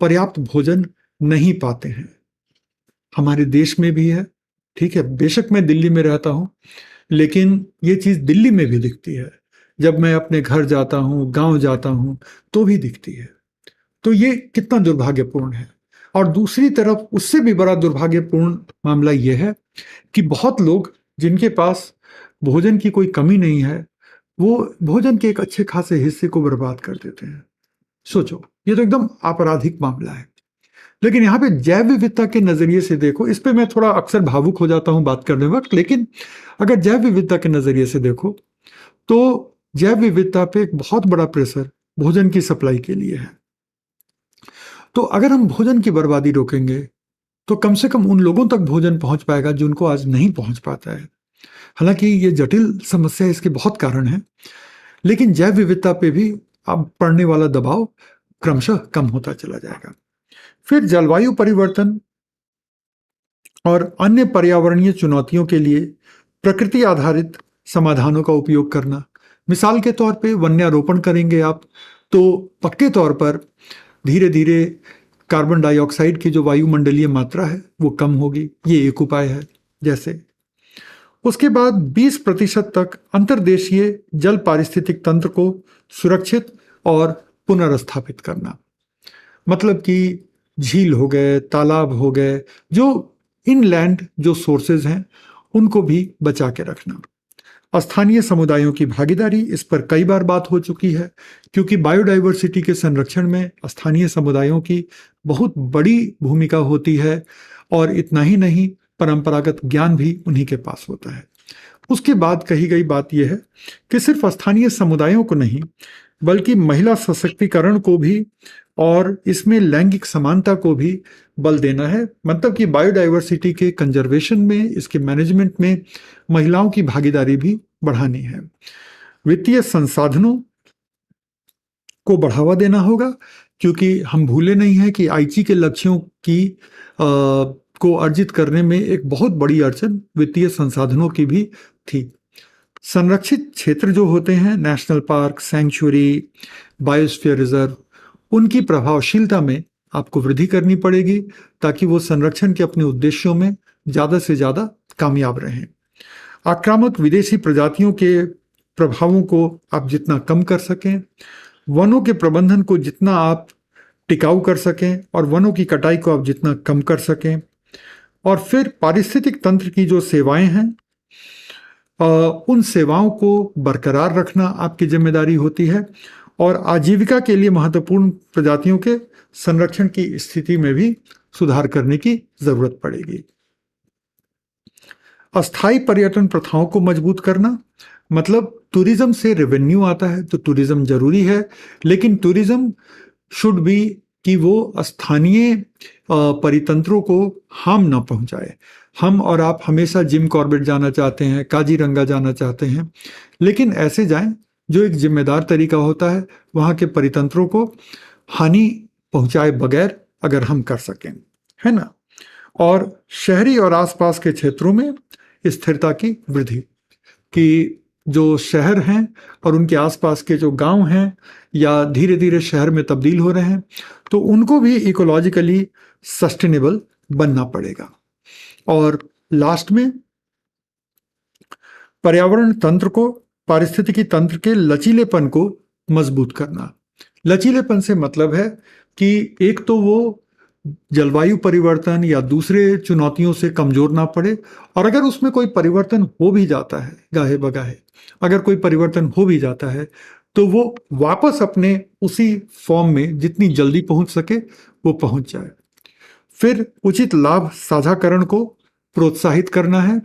Speaker 1: पर्याप्त भोजन नहीं पाते हैं। हमारे देश में भी है, ठीक है, बेशक मैं दिल्ली में रहता हूं, लेकिन ये चीज दिल्ली में भी दिखती है। जब मैं अपने घर जाता हूं, गांव जाता हूं, तो भी दिखती है। तो ये कितना दुर्भाग्यपूर्ण है। और दूसरी तरफ उससे भी बड़ा दुर्भाग्यपूर्ण मामला यह है कि बहुत लोग जिनके पास भोजन की कोई कमी नहीं है, वो भोजन के एक अच्छे खासे हिस्से को बर्बाद कर देते हैं। सोचो, ये तो एकदम आपराधिक मामला है। लेकिन यहाँ पे जैव विविधता के नजरिए से देखो, इस पे मैं थोड़ा अक्सर भावुक हो जाता हूँ बात करने वक्त, लेकिन अगर जैव विविधता के नजरिए से देखो तो जैव विविधता पे एक बहुत बड़ा प्रेशर भोजन की सप्लाई के लिए है। तो अगर हम भोजन की बर्बादी रोकेंगे तो कम से कम उन लोगों तक भोजन पहुंच पाएगा जो उनको आज नहीं पहुंच पाता है। हालांकि ये जटिल समस्या है, इसके बहुत कारण हैं, लेकिन जैव विविधता पे भी अब पड़ने वाला दबाव क्रमशः कम होता चला जाएगा। फिर जलवायु परिवर्तन और अन्य पर्यावरणीय चुनौतियों के लिए प्रकृति आधारित समाधानों का उपयोग करना। मिसाल के तौर पे वन्यारोपण करेंगे आप, तो पक्के तौर पर धीरे धीरे कार्बन डाइऑक्साइड की जो वायुमंडलीय मात्रा है वो कम होगी। ये एक उपाय है। जैसे उसके बाद 20% तक अंतर्देशीय जल पारिस्थितिक तंत्र को सुरक्षित और पुनर्स्थापित करना। मतलब कि झील हो गए, तालाब हो गए, जो इनलैंड जो सोर्सेज हैं उनको भी बचा के रखना। स्थानीय समुदायों की भागीदारी, इस पर कई बार बात हो चुकी है, क्योंकि बायोडाइवर्सिटी के संरक्षण में स्थानीय समुदायों की बहुत बड़ी भूमिका होती है। और इतना ही नहीं, परंपरागत ज्ञान भी उन्हीं के पास होता है। उसके बाद कही गई बात यह है कि सिर्फ स्थानीय समुदायों को नहीं, बल्कि महिला सशक्तिकरण को भी और इसमें लैंगिक समानता को भी बल देना है। मतलब कि बायोडाइवर्सिटी के कंजर्वेशन में, इसके मैनेजमेंट में महिलाओं की भागीदारी भी बढ़ानी है। वित्तीय संसाधनों को बढ़ावा देना होगा, क्योंकि हम भूले नहीं हैं कि आईची के लक्ष्यों को अर्जित करने में एक बहुत बड़ी अड़चन वित्तीय संसाधनों की भी थी। संरक्षित क्षेत्र जो होते हैं, national park, sanctuary, biosphere reserve, उनकी प्रभावशीलता में आपको वृद्धि करनी पड़ेगी ताकि वो संरक्षण के अपने उद्देश्यों में ज़्यादा से ज़्यादा कामयाब रहें। आक्रामक विदेशी प्रजातियों के प्रभावों को आप जितना कम कर सकें, वनों के प्रबंधन को जितना आप टिकाऊ कर सकें और वनों की कटाई को आप जितना कम कर सकें, और फिर पारिस्थितिक तंत्र की जो सेवाएं हैं उन सेवाओं को बरकरार रखना आपकी जिम्मेदारी होती है। और आजीविका के लिए महत्वपूर्ण प्रजातियों के संरक्षण की स्थिति में भी सुधार करने की जरूरत पड़ेगी। अस्थायी पर्यटन प्रथाओं को मजबूत करना, मतलब टूरिज्म से रेवेन्यू आता है तो टूरिज्म जरूरी है, लेकिन टूरिज्म शुड बी कि वो स्थानीय परितंत्रों को हार्म ना पहुंचाए। हम और आप हमेशा जिम कॉर्बेट जाना चाहते हैं, काजीरंगा जाना चाहते हैं, लेकिन ऐसे जाएं जो एक जिम्मेदार तरीका होता है, वहाँ के परितंत्रों को हानि पहुंचाए बगैर अगर हम कर सकें, है ना। और शहरी और आसपास के क्षेत्रों में स्थिरता की वृद्धि, कि जो शहर हैं और उनके आसपास के जो गांव हैं या धीरे धीरे शहर में तब्दील हो रहे हैं, तो उनको भी इकोलॉजिकली सस्टेनेबल बनना पड़ेगा। और लास्ट में पर्यावरण तंत्र को, पारिस्थितिकी तंत्र के लचीलेपन को मजबूत करना। लचीलेपन से मतलब है कि एक तो वो जलवायु परिवर्तन या दूसरे चुनौतियों से कमजोर ना पड़े, और अगर उसमें कोई परिवर्तन हो भी जाता है, गाहे बगाहे अगर कोई परिवर्तन हो भी जाता है, तो वो वापस अपने उसी फॉर्म में जितनी जल्दी पहुंच सके वो पहुंच जाए। फिर उचित लाभ साझाकरण को प्रोत्साहित करना है,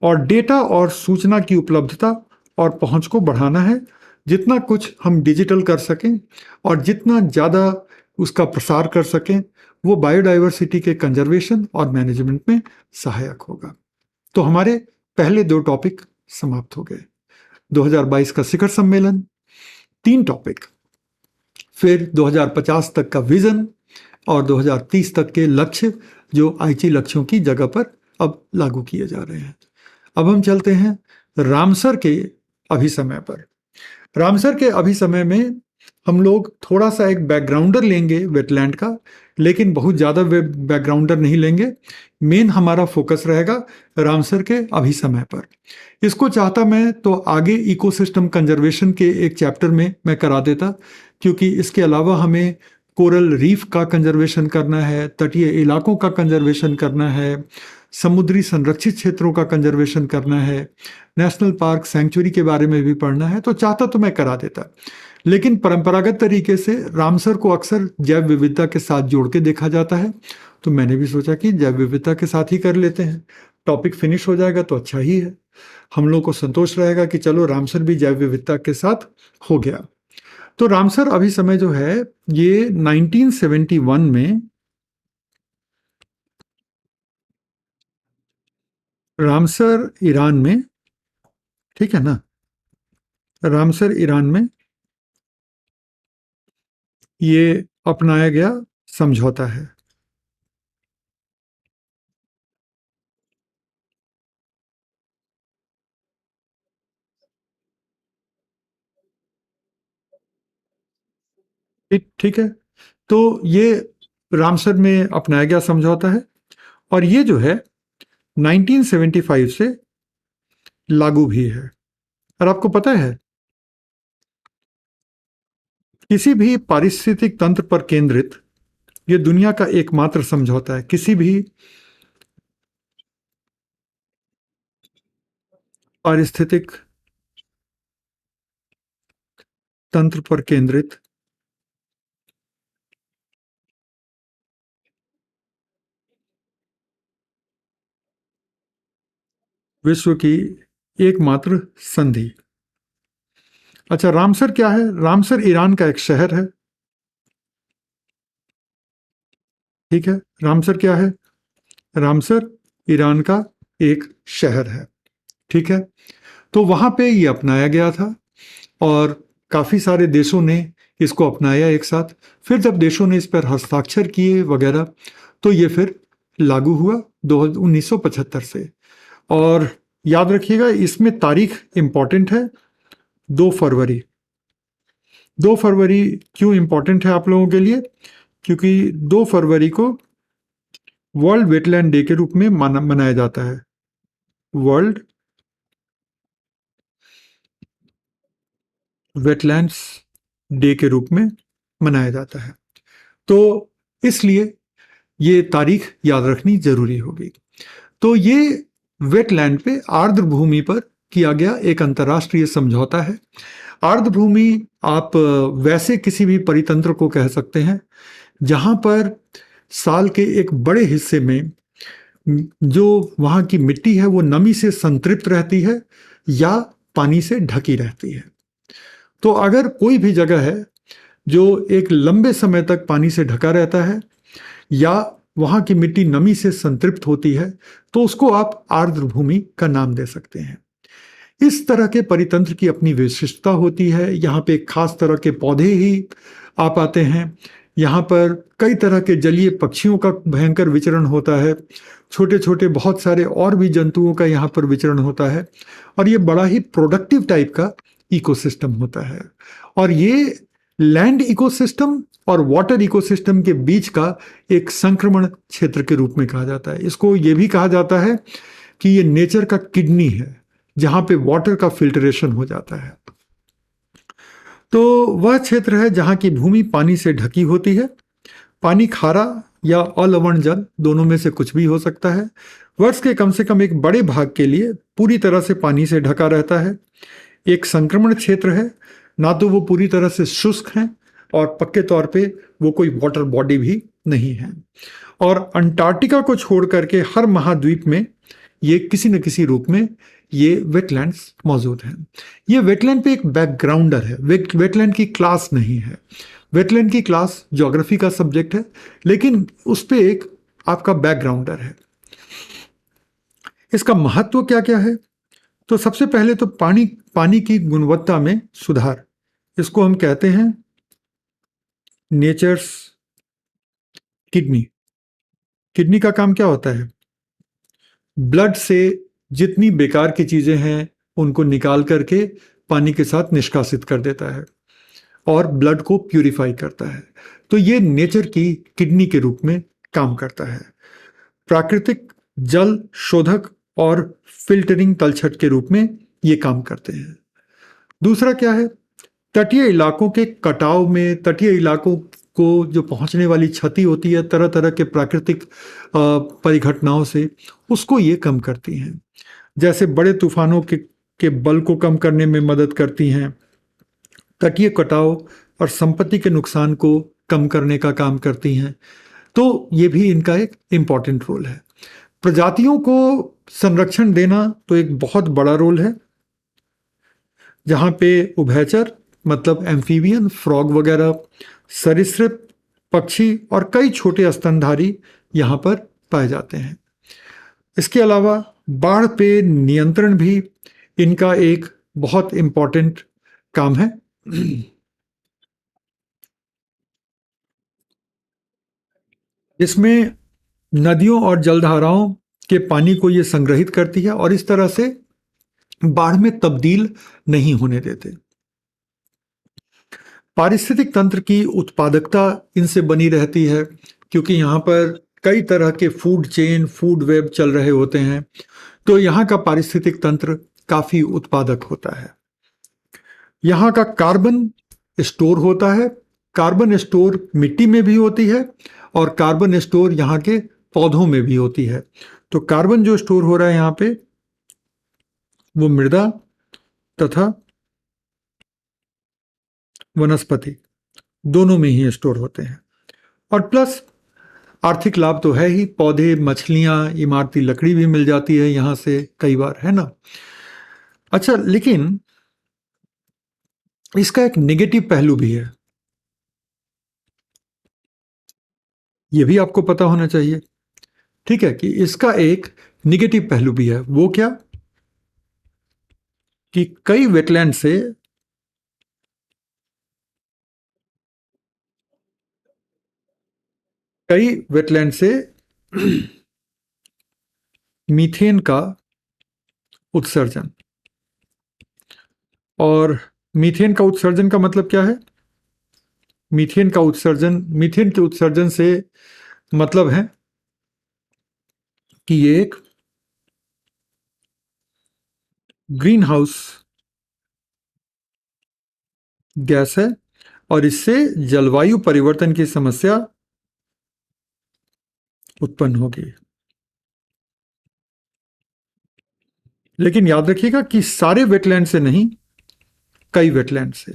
Speaker 1: और डेटा और सूचना की उपलब्धता और पहुंच को बढ़ाना है। जितना कुछ हम डिजिटल कर सकें और जितना ज़्यादा उसका प्रसार कर सकें, वो बायोडाइवर्सिटी के कंजर्वेशन और मैनेजमेंट में सहायक होगा। तो हमारे पहले 2 टॉपिक समाप्त हो गए। 2022 का शिखर सम्मेलन, 3 टॉपिक, फिर 2050 तक का विजन और 2030 तक के लक्ष्य, जो आइची लक्ष्यों की जगह पर अब लागू किए जा रहे हैं। अब हम चलते हैं रामसर के अभिसमय पर। रामसर के अभिसमय में हम लोग थोड़ा सा एक बैकग्राउंडर लेंगे वेटलैंड का, लेकिन बहुत ज़्यादा बैकग्राउंडर नहीं लेंगे। मेन हमारा फोकस रहेगा रामसर के अभिसमय पर। इसको चाहता मैं तो आगे इकोसिस्टम कंजर्वेशन के एक चैप्टर में मैं करा देता, क्योंकि इसके अलावा हमें कोरल रीफ का कंजर्वेशन करना है, तटीय इलाकों का कंजर्वेशन करना है, समुद्री संरक्षित क्षेत्रों का कंजर्वेशन करना है, नेशनल पार्क सेंचुरी के बारे में भी पढ़ना है। तो चाहता तो मैं करा देता, लेकिन परंपरागत तरीके से रामसर को अक्सर जैव विविधता के साथ जोड़ के देखा जाता है, तो मैंने भी सोचा कि जैव विविधता के साथ ही कर लेते हैं। टॉपिक फिनिश हो जाएगा तो अच्छा ही है, हम लोग को संतोष रहेगा कि चलो रामसर भी जैव विविधता के साथ हो गया। तो रामसर अभिसमय जो है ये 1971 में रामसर ईरान में, ठीक है ना, रामसर ईरान में ये अपनाया गया समझौता है। ठीक ठीक है, तो ये रामसर में अपनाया गया समझौता है, और ये जो है 1975 से लागू भी है। और आपको पता है किसी भी पारिस्थितिक तंत्र पर केंद्रित ये दुनिया का एकमात्र समझौता है। किसी भी पारिस्थितिक तंत्र पर केंद्रित विश्व की एकमात्र संधि। अच्छा, रामसर क्या है? रामसर ईरान का एक शहर है, ठीक है। रामसर क्या है? रामसर ईरान का एक शहर है, ठीक है। तो वहां पे ये अपनाया गया था, और काफी सारे देशों ने इसको अपनाया एक साथ। फिर जब देशों ने इस पर हस्ताक्षर किए वगैरह, तो ये फिर लागू हुआ 1975 से। और याद रखिएगा इसमें तारीख इंपॉर्टेंट है, 2 फरवरी। 2 फरवरी क्यों इंपॉर्टेंट है आप लोगों के लिए? क्योंकि 2 फरवरी को वर्ल्ड वेटलैंड डे के रूप में मनाया जाता है। वर्ल्ड वेटलैंड्स डे के रूप में मनाया जाता है, तो इसलिए ये तारीख याद रखनी जरूरी होगी। तो ये वेटलैंड पे आर्द्र भूमि पर किया गया एक अंतर्राष्ट्रीय समझौता है। आर्द्र भूमि आप वैसे किसी भी परितंत्र को कह सकते हैं जहां पर साल के एक बड़े हिस्से में जो वहां की मिट्टी है वो नमी से संतृप्त रहती है या पानी से ढकी रहती है। तो अगर कोई भी जगह है जो एक लंबे समय तक पानी से ढका रहता है या वहां की मिट्टी नमी से संतृप्त होती है, तो उसको आप आर्द्र भूमि का नाम दे सकते हैं। इस तरह के परितंत्र की अपनी विशिष्टता होती है। यहाँ पे खास तरह के पौधे ही आ पाते हैं। यहाँ पर कई तरह के जलीय पक्षियों का भयंकर विचरण होता है, छोटे छोटे बहुत सारे और भी जंतुओं का यहाँ पर विचरण होता है, और ये बड़ा ही प्रोडक्टिव टाइप का इकोसिस्टम होता है। और ये लैंड इकोसिस्टम और वाटर इकोसिस्टम के बीच का एक संक्रमण क्षेत्र के रूप में कहा जाता है। इसको ये भी कहा जाता है कि ये नेचर का किडनी है, जहां पे वाटर का फिल्टरेशन हो जाता है। तो वह क्षेत्र है जहां की भूमि पानी से ढकी होती है। पानी खारा या अलवण जल दोनों में से कुछ भी हो सकता है। वर्ष के कम से कम एक बड़े भाग के लिए पूरी तरह से पानी से ढका रहता है। एक संक्रमण क्षेत्र है, ना तो वो पूरी तरह से शुष्क हैं और पक्के तौर पे वो कोई वाटर बॉडी भी नहीं है। और अंटार्कटिका को छोड़ करके हर महाद्वीप में ये किसी न किसी रूप में ये वेटलैंड्स मौजूद हैं। ये वेटलैंड पे एक बैकग्राउंडर है, वेटलैंड की क्लास नहीं है। वेटलैंड की क्लास ज्योग्राफी का सब्जेक्ट है, लेकिन उस पे एक आपका बैकग्राउंडर है। इसका महत्व क्या क्या है? तो सबसे पहले तो पानी की गुणवत्ता में सुधार, इसको हम कहते हैं नेचर्स किडनी। किडनी का काम क्या होता है? ब्लड से जितनी बेकार की चीजें हैं उनको निकाल करके पानी के साथ निष्कासित कर देता है और ब्लड को प्यूरिफाई करता है। तो ये नेचर की किडनी के रूप में काम करता है। प्राकृतिक जल शोधक और फिल्टरिंग तलछट के रूप में ये काम करते हैं। दूसरा क्या है? तटीय इलाकों के कटाव में, तटीय इलाकों को जो पहुंचने वाली क्षति होती है तरह तरह के प्राकृतिक परिघटनाओं से, उसको ये कम करती हैं। जैसे बड़े तूफानों के बल को कम करने में मदद करती हैं, तटीय कटाव और संपत्ति के नुकसान को कम करने का काम करती हैं। तो ये भी इनका एक इम्पॉर्टेंट रोल है। प्रजातियों को संरक्षण देना तो एक बहुत बड़ा रोल है, जहाँ पे उभयचर मतलब एम्फीबियन, फ्रॉग वगैरह, सरीसृप, पक्षी और कई छोटे स्तनधारी यहाँ पर पाए जाते हैं। इसके अलावा बाढ़ पे नियंत्रण भी इनका एक बहुत इम्पॉर्टेंट काम है। इसमें नदियों और जलधाराओं के पानी को ये संग्रहित करती है और इस तरह से बाढ़ में तब्दील नहीं होने देते। पारिस्थितिक तंत्र की उत्पादकता इनसे बनी रहती है, क्योंकि यहाँ पर कई तरह के फूड चेन, फूड वेब चल रहे होते हैं, तो यहाँ का पारिस्थितिक तंत्र काफी उत्पादक होता है। यहाँ का कार्बन स्टोर होता है। कार्बन स्टोर मिट्टी में भी होती है और कार्बन स्टोर यहाँ के पौधों में भी होती है। तो कार्बन जो स्टोर हो रहा है यहाँ पे, वो मृदा तथा वनस्पति दोनों में ही स्टोर होते हैं। और प्लस आर्थिक लाभ तो है ही, पौधे, मछलियां, इमारती लकड़ी भी मिल जाती है यहां से कई बार, है ना। अच्छा, लेकिन इसका एक नेगेटिव पहलू भी है, यह भी आपको पता होना चाहिए। ठीक है, कि इसका एक नेगेटिव पहलू भी है। वो क्या? कि कई वेटलैंड से मीथेन का उत्सर्जन, और मीथेन का उत्सर्जन का मतलब क्या है? मीथेन के उत्सर्जन से मतलब है कि ये एक ग्रीन हाउस गैस है और इससे जलवायु परिवर्तन की समस्या उत्पन्न होगी। लेकिन याद रखिएगा कि सारे वेटलैंड से नहीं, कई वेटलैंड से।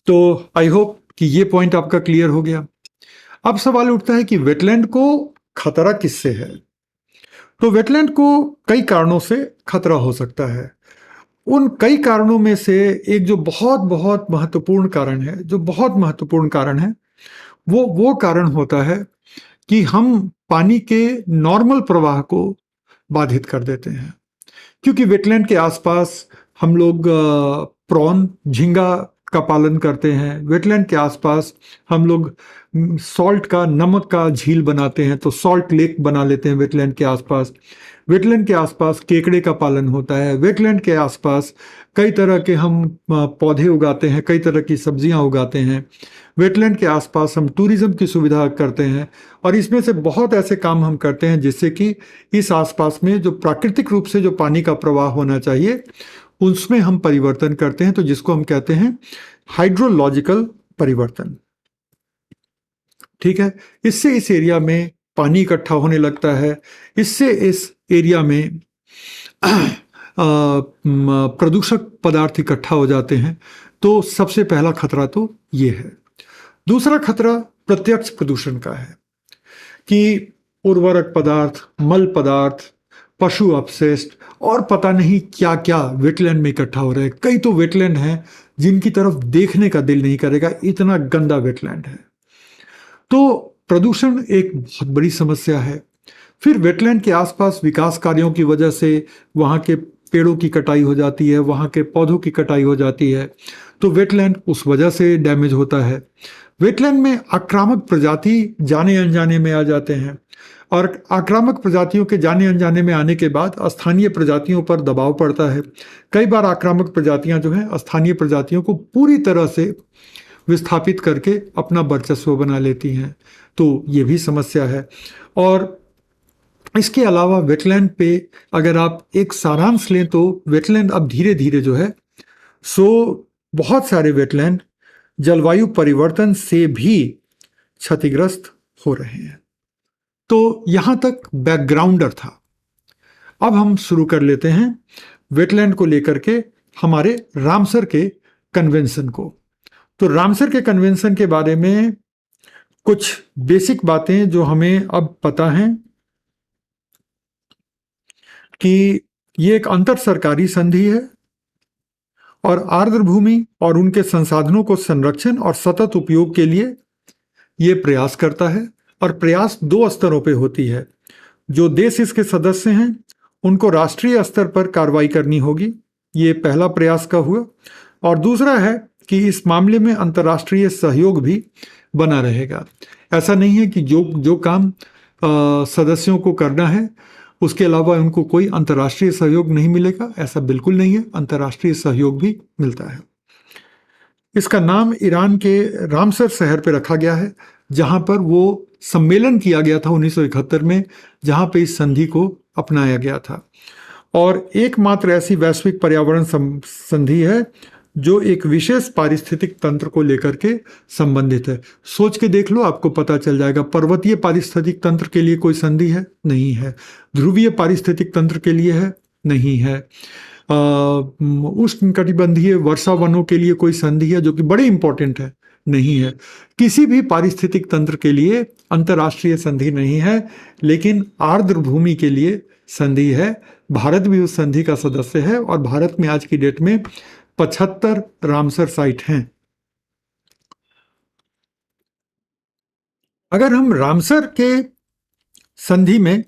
Speaker 1: तो आई होप कि ये पॉइंट आपका क्लियर हो गया। अब सवाल उठता है कि वेटलैंड को खतरा किससे है? तो वेटलैंड को कई कारणों से खतरा हो सकता है। उन कई कारणों में से एक जो बहुत बहुत महत्वपूर्ण कारण है, वो कारण होता है कि हम पानी के नॉर्मल प्रवाह को बाधित कर देते हैं। क्योंकि वेटलैंड के आसपास हम लोग प्रॉन, झींगा का पालन करते हैं। वेटलैंड के आसपास हम लोग सॉल्ट का, नमक का झील बनाते हैं, तो सॉल्ट लेक बना लेते हैं वेटलैंड के आसपास। वेटलैंड के आसपास केकड़े का पालन होता है। वेटलैंड के आसपास कई तरह के हम पौधे उगाते हैं, कई तरह की सब्जियां उगाते हैं। वेटलैंड के आसपास हम टूरिज्म की सुविधा करते हैं, और इसमें से बहुत ऐसे काम हम करते हैं जिससे कि इस आसपास में जो प्राकृतिक रूप से जो पानी का प्रवाह होना चाहिए उसमें हम परिवर्तन करते हैं, तो जिसको हम कहते हैं हाइड्रोलॉजिकल परिवर्तन। ठीक है, इससे इस एरिया में पानी इकट्ठा होने लगता है, इससे इस एरिया में प्रदूषक पदार्थ इकट्ठा हो जाते हैं। तो सबसे पहला खतरा तो ये है। दूसरा खतरा प्रत्यक्ष प्रदूषण का है कि उर्वरक पदार्थ, मल पदार्थ, पशु अपशिष्ट और पता नहीं क्या क्या वेटलैंड में इकट्ठा हो रहा है। कई तो वेटलैंड हैं जिनकी तरफ देखने का दिल नहीं करेगा, इतना गंदा वेटलैंड है। तो प्रदूषण एक बहुत बड़ी समस्या है। फिर वेटलैंड के आसपास विकास कार्यों की वजह से वहाँ के पेड़ों की कटाई हो जाती है, वहाँ के पौधों की कटाई हो जाती है, तो वेटलैंड उस वजह से डैमेज होता है। वेटलैंड में आक्रामक प्रजाति जाने अनजाने में आ जाते हैं, और आक्रामक प्रजातियों के जाने अनजाने में आने के बाद स्थानीय प्रजातियों पर दबाव पड़ता है। कई बार आक्रामक प्रजातियां जो हैं स्थानीय प्रजातियों को पूरी तरह से विस्थापित करके अपना वर्चस्व बना लेती हैं, तो ये भी समस्या है। और इसके अलावा वेटलैंड पे अगर आप एक सारांश लें तो वेटलैंड अब धीरे धीरे जो है सो बहुत सारे वेटलैंड जलवायु परिवर्तन से भी क्षतिग्रस्त हो रहे हैं। तो यहां तक बैकग्राउंडर था। अब हम शुरू कर लेते हैं वेटलैंड को लेकर के हमारे रामसर के कन्वेंशन को। तो रामसर के कन्वेंशन के बारे में कुछ बेसिक बातें जो हमें अब पता हैं कि ये एक अंतर सरकारी संधि है और आर्द्र भूमि और उनके संसाधनों को संरक्षण और सतत उपयोग के लिए ये प्रयास करता है। और प्रयास दो स्तरों पे होती है। जो देश इसके सदस्य हैं उनको राष्ट्रीय स्तर पर कार्रवाई करनी होगी, ये पहला प्रयास का हुआ। और दूसरा है कि इस मामले में अंतर्राष्ट्रीय सहयोग भी बना रहेगा। ऐसा नहीं है कि जो काम सदस्यों को करना है उसके अलावा उनको कोई अंतर्राष्ट्रीय सहयोग नहीं मिलेगा, ऐसा बिल्कुल नहीं है। अंतर्राष्ट्रीय सहयोग भी मिलता है। इसका नाम ईरान के रामसर शहर पर रखा गया है, जहां पर वो सम्मेलन किया गया था 1971 में, जहां पे इस संधि को अपनाया गया था। और एकमात्र ऐसी वैश्विक पर्यावरण संधि है जो एक विशेष पारिस्थितिक तंत्र को लेकर के संबंधित है। सोच के देख लो, आपको पता चल जाएगा। पर्वतीय पारिस्थितिक तंत्र के लिए कोई संधि है? नहीं है। ध्रुवीय पारिस्थितिक तंत्र के लिए है? नहीं है। उष्णकटिबंधीय वर्षा वनों के लिए कोई संधि है जो कि बड़े इंपॉर्टेंट है? नहीं है। किसी भी पारिस्थितिक तंत्र के लिए अंतर्राष्ट्रीय संधि नहीं है, लेकिन आर्द्र भूमि के लिए संधि है। भारत भी उस संधि का सदस्य है और भारत में आज की डेट में 75 रामसर साइट हैं। अगर हम रामसर के संधि में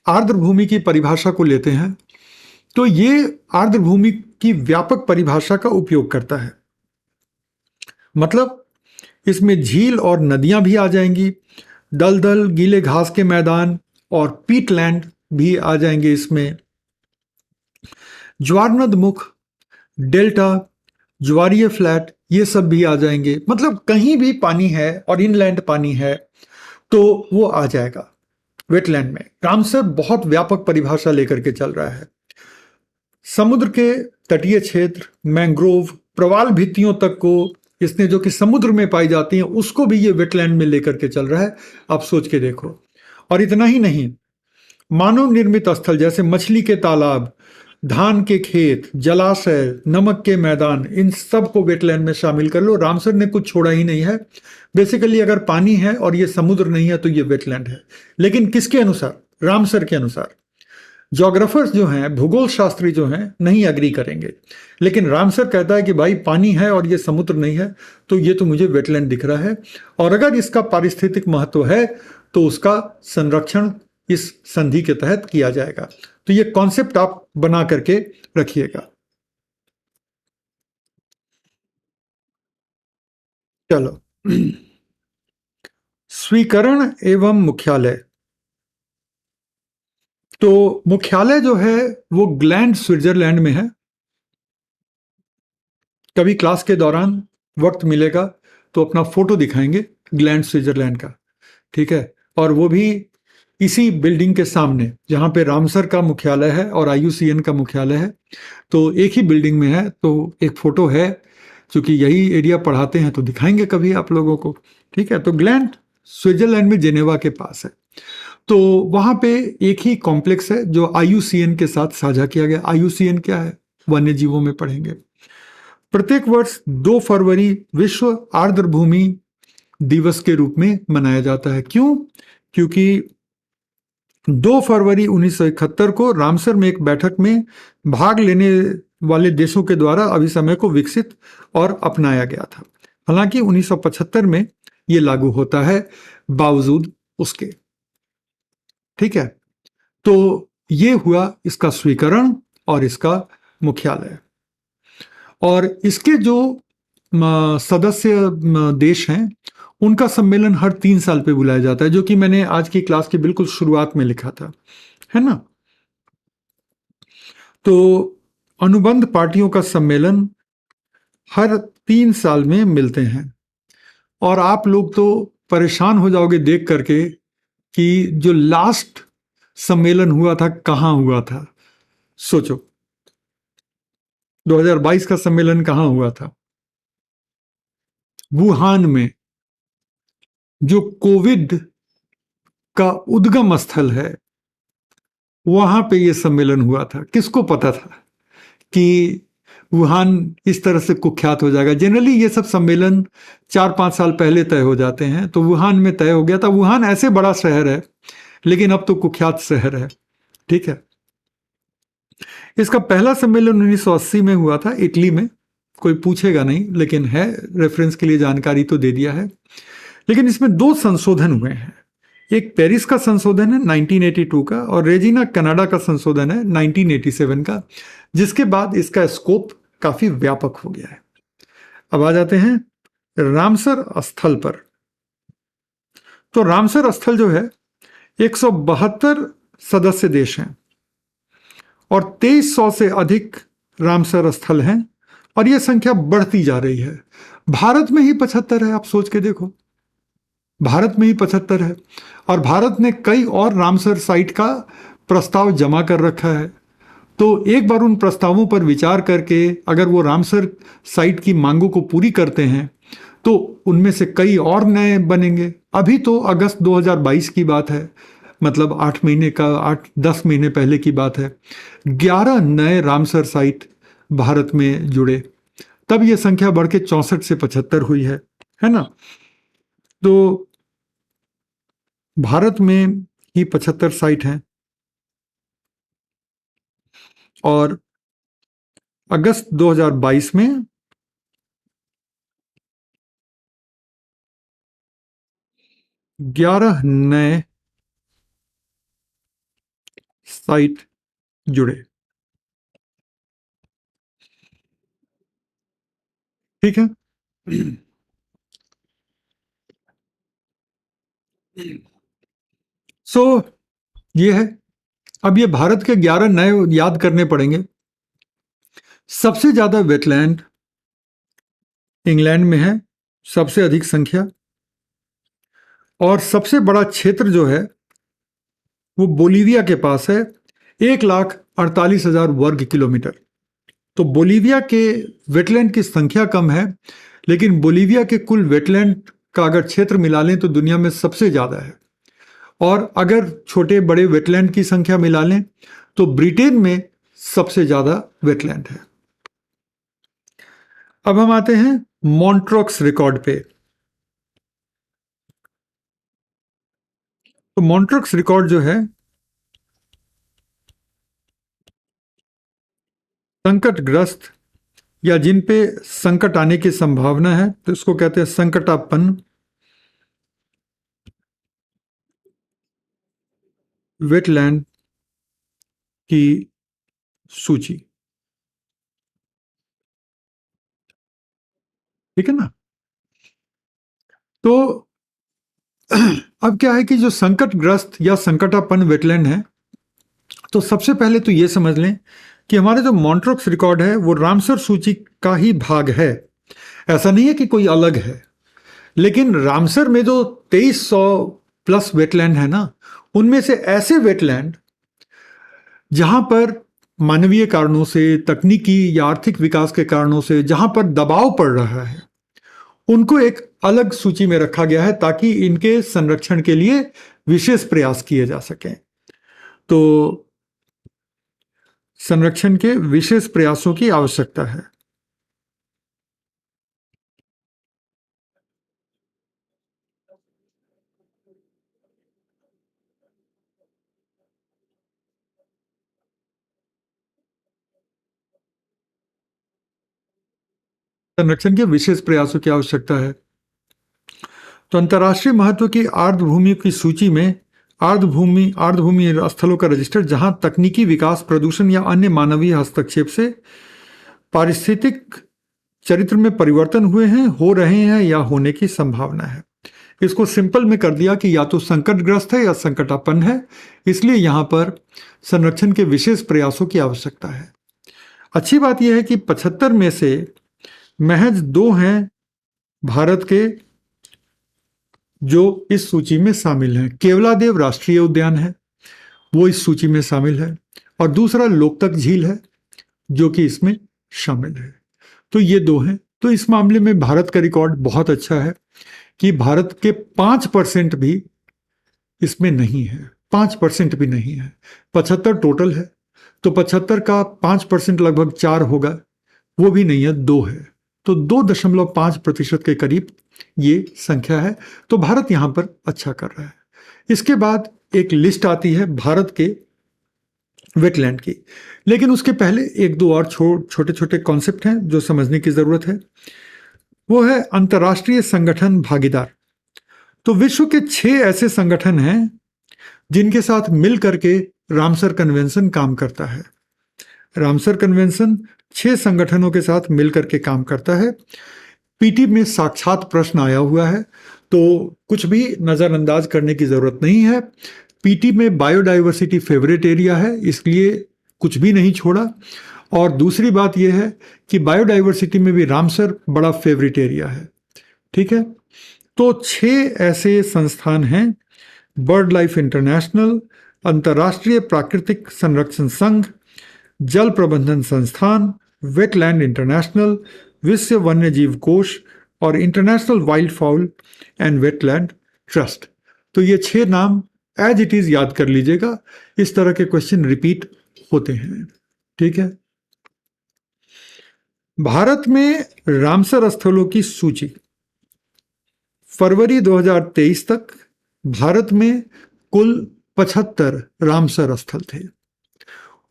Speaker 1: आर्द्र भूमि की परिभाषा को लेते हैं तो ये आर्द्र भूमि की व्यापक परिभाषा का उपयोग करता है। मतलब इसमें झील और नदियां भी आ जाएंगी, दलदल, गीले घास के मैदान और पीटलैंड भी आ जाएंगे इसमें। ज्वारनद मुख, डेल्टा, ज्वारीय फ्लैट, ये सब भी आ जाएंगे। मतलब कहीं भी पानी है और इनलैंड पानी है तो वो आ जाएगा वेटलैंड में। रामसर बहुत व्यापक परिभाषा लेकर के चल रहा है। समुद्र के तटीय क्षेत्र, मैंग्रोव, प्रवाल भित्तियों तक को इसने, जो कि समुद्र में पाई जाती हैं, उसको भी ये वेटलैंड में लेकर के चल रहा है। आप सोच के देखो। और इतना ही नहीं, मानव निर्मित स्थल जैसे मछली के तालाब, धान के खेत, जलाशय, नमक के मैदान, इन सब को वेटलैंड में शामिल कर लो। रामसर ने कुछ छोड़ा ही नहीं है। बेसिकली अगर पानी है और ये समुद्र नहीं है तो ये वेटलैंड है। लेकिन किसके अनुसार? रामसर के अनुसार। ज्योग्राफर्स जो हैं, भूगोल शास्त्री जो हैं, नहीं एग्री करेंगे, लेकिन रामसर कहता है कि भाई पानी है और ये समुद्र नहीं है तो ये तो मुझे वेटलैंड दिख रहा है, और अगर इसका पारिस्थितिक महत्व है तो उसका संरक्षण इस संधि के तहत किया जाएगा। तो ये कॉन्सेप्ट आप बना करके रखिएगा। चलो, स्वीकरण एवं मुख्यालय। तो मुख्यालय जो है वो ग्लैंड, स्विट्जरलैंड में है। कभी क्लास के दौरान वक्त मिलेगा तो अपना फोटो दिखाएंगे ग्लैंड, स्विट्जरलैंड का, ठीक है। और वो भी इसी बिल्डिंग के सामने, जहाँ पे रामसर का मुख्यालय है और IUCN का मुख्यालय है, तो एक ही बिल्डिंग में है। तो एक फोटो है, क्योंकि यही एरिया पढ़ाते हैं तो दिखाएंगे कभी आप लोगों को, ठीक है। तो ग्लैंड स्विट्जरलैंड में जेनेवा के पास है। तो वहाँ पे एक ही कॉम्प्लेक्स है जो IUCN के साथ साझा किया गया। IUCN क्या है? वन्य जीवों में पढ़ेंगे। प्रत्येक वर्ष 2 फरवरी विश्व आर्द्र भूमि दिवस के रूप में मनाया जाता है। क्यों? क्योंकि 2 फरवरी 1971 को रामसर में एक बैठक में भाग लेने वाले देशों के द्वारा अभिसमय को विकसित और अपनाया गया था। हालांकि 1975 में ये लागू होता है बावजूद उसके, ठीक है। तो ये हुआ इसका स्वीकरण और इसका मुख्यालय। और इसके जो सदस्य देश हैं उनका सम्मेलन हर 3 साल पे बुलाया जाता है, जो कि मैंने आज की क्लास के बिल्कुल शुरुआत में लिखा था, है ना। तो अनुबंध पार्टियों का सम्मेलन हर 3 साल में मिलते हैं, और आप लोग तो परेशान हो जाओगे देख करके कि जो लास्ट सम्मेलन हुआ था कहाँ हुआ था। सोचो 2022 का सम्मेलन कहाँ हुआ था? वुहान में, जो कोविड का उद्गम स्थल है, वहां पे ये सम्मेलन हुआ था। किसको पता था कि वुहान इस तरह से कुख्यात हो जाएगा? जनरली ये सब सम्मेलन 4-5 साल पहले तय हो जाते हैं, तो वुहान में तय हो गया था। वुहान ऐसे बड़ा शहर है, लेकिन अब तो कुख्यात शहर है, ठीक है। इसका पहला सम्मेलन 1980 में हुआ था, इटली में। कोई पूछेगा नहीं, लेकिन है, रेफरेंस के लिए जानकारी तो दे दिया है। लेकिन इसमें 2 संशोधन हुए हैं। एक पेरिस का संशोधन है 1982 का, और रेजिना कनाडा का संशोधन है 1987 का, जिसके बाद इसका स्कोप काफी व्यापक हो गया है। अब आ जाते हैं रामसर स्थल पर। तो रामसर स्थल जो है 172 सदस्य देश हैं, और 2300 से अधिक रामसर स्थल हैं, और यह संख्या बढ़ती जा रही है। भारत में ही 75 है, आप सोच के देखो, भारत में ही 75 है, और भारत ने कई और रामसर साइट का प्रस्ताव जमा कर रखा है। तो एक बार उन प्रस्तावों पर विचार करके अगर वो रामसर साइट की मांगों को पूरी करते हैं, तो उनमें से कई और नए बनेंगे। अभी तो अगस्त 2022 की बात है, मतलब 8-10 महीने पहले की बात है। 11 नए रामसर साइट भारत में जुड़े, तब यह संख्या बढ़ के 64 से 75 हुई है ना। तो भारत में ही 75 साइट हैं, और अगस्त 2022 में 11 नए साइट जुड़े, ठीक है। सो ये है। अब ये भारत के 11 नए याद करने पड़ेंगे। सबसे ज्यादा वेटलैंड इंग्लैंड में है, सबसे अधिक संख्या, और सबसे बड़ा क्षेत्र जो है वो बोलीविया के पास है, 1,48,000 वर्ग किलोमीटर। तो बोलीविया के वेटलैंड की संख्या कम है, लेकिन बोलीविया के कुल वेटलैंड का अगर क्षेत्र मिला लें तो दुनिया में सबसे ज्यादा है। और अगर छोटे बड़े वेटलैंड की संख्या मिला लें तो ब्रिटेन में सबसे ज्यादा वेटलैंड है। अब हम आते हैं मॉन्ट्रॉक्स रिकॉर्ड पे। तो मॉन्ट्रॉक्स रिकॉर्ड जो है संकटग्रस्त या जिन पे संकट आने की संभावना है, तो इसको कहते हैं संकटापन्न वेटलैंड की सूची, ठीक है ना। तो अब क्या है कि जो संकटग्रस्त या संकटापन्न वेटलैंड है, तो सबसे पहले तो ये समझ लें कि हमारे जो मॉन्ट्रॉक्स रिकॉर्ड है वो रामसर सूची का ही भाग है। ऐसा नहीं है कि कोई अलग है, लेकिन रामसर में जो 2300 प्लस वेटलैंड है ना, उनमें से ऐसे वेटलैंड जहां पर मानवीय कारणों से, तकनीकी या आर्थिक विकास के कारणों से जहां पर दबाव पड़ रहा है, उनको एक अलग सूची में रखा गया है, ताकि इनके संरक्षण के लिए विशेष प्रयास किए जा सकें। तो संरक्षण के विशेष प्रयासों की आवश्यकता है। संरक्षण के विशेष प्रयासों की आवश्यकता है। तो अंतर्राष्ट्रीय महत्व की आर्द्रभूमि की सूची में आर्द्रभूमि स्थलों का रजिस्टर, जहां तकनीकी विकास, प्रदूषण या अन्य मानवीय हस्तक्षेप से पारिस्थितिक चरित्र में परिवर्तन हुए हैं, हो रहे हैं या होने की संभावना है। इसको सिंपल में कर दिया कि या तो संकटग्रस्त है या संकटापन्न है, इसलिए यहां पर संरक्षण के विशेष प्रयासों की आवश्यकता है। अच्छी बात यह है कि 75 में से महज 2 हैं भारत के जो इस सूची में शामिल हैं। केवलादेव राष्ट्रीय उद्यान है, वो इस सूची में शामिल है, और दूसरा लोकतक झील है जो कि इसमें शामिल है। तो ये 2 हैं। तो इस मामले में भारत का रिकॉर्ड बहुत अच्छा है कि भारत के 5% भी इसमें नहीं है, 5% भी नहीं है। 75 टोटल है, तो 75 का 5% लगभग 4 होगा, वो भी नहीं है, 2 है। तो 2.5% के करीब ये संख्या है। तो भारत यहां पर अच्छा कर रहा है। इसके बाद एक लिस्ट आती है भारत के वेटलैंड की, लेकिन उसके पहले 1-2 और छोटे छोटे कॉन्सेप्ट हैं जो समझने की जरूरत है। वो है अंतर्राष्ट्रीय संगठन भागीदार। तो विश्व के 6 ऐसे संगठन हैं जिनके साथ मिल करके रामसर कन्वेंशन काम करता है। रामसर कन्वेंशन 6 संगठनों के साथ मिल करके काम करता है। पीटी में साक्षात प्रश्न आया हुआ है, तो कुछ भी नजरअंदाज करने की जरूरत नहीं है। पीटी में बायोडाइवर्सिटी फेवरेट एरिया है, इसलिए कुछ भी नहीं छोड़ा। और दूसरी बात यह है कि बायोडाइवर्सिटी में भी रामसर बड़ा फेवरेट एरिया है। ठीक है, तो 6 ऐसे संस्थान हैं: बर्ड लाइफ इंटरनेशनल, अंतर्राष्ट्रीय प्राकृतिक संरक्षण संघ, जल प्रबंधन संस्थान, वेटलैंड इंटरनेशनल, विश्व वन्य जीव कोष और international wild foul and wetland trust. तो ये 6 नाम एज इट इज याद कर लीजिएगा, इस तरह के क्वेश्चन रिपीट होते हैं। ठीक है, भारत में रामसर स्थलों की सूची फरवरी 2023 तक भारत में कुल 75 रामसर स्थल थे।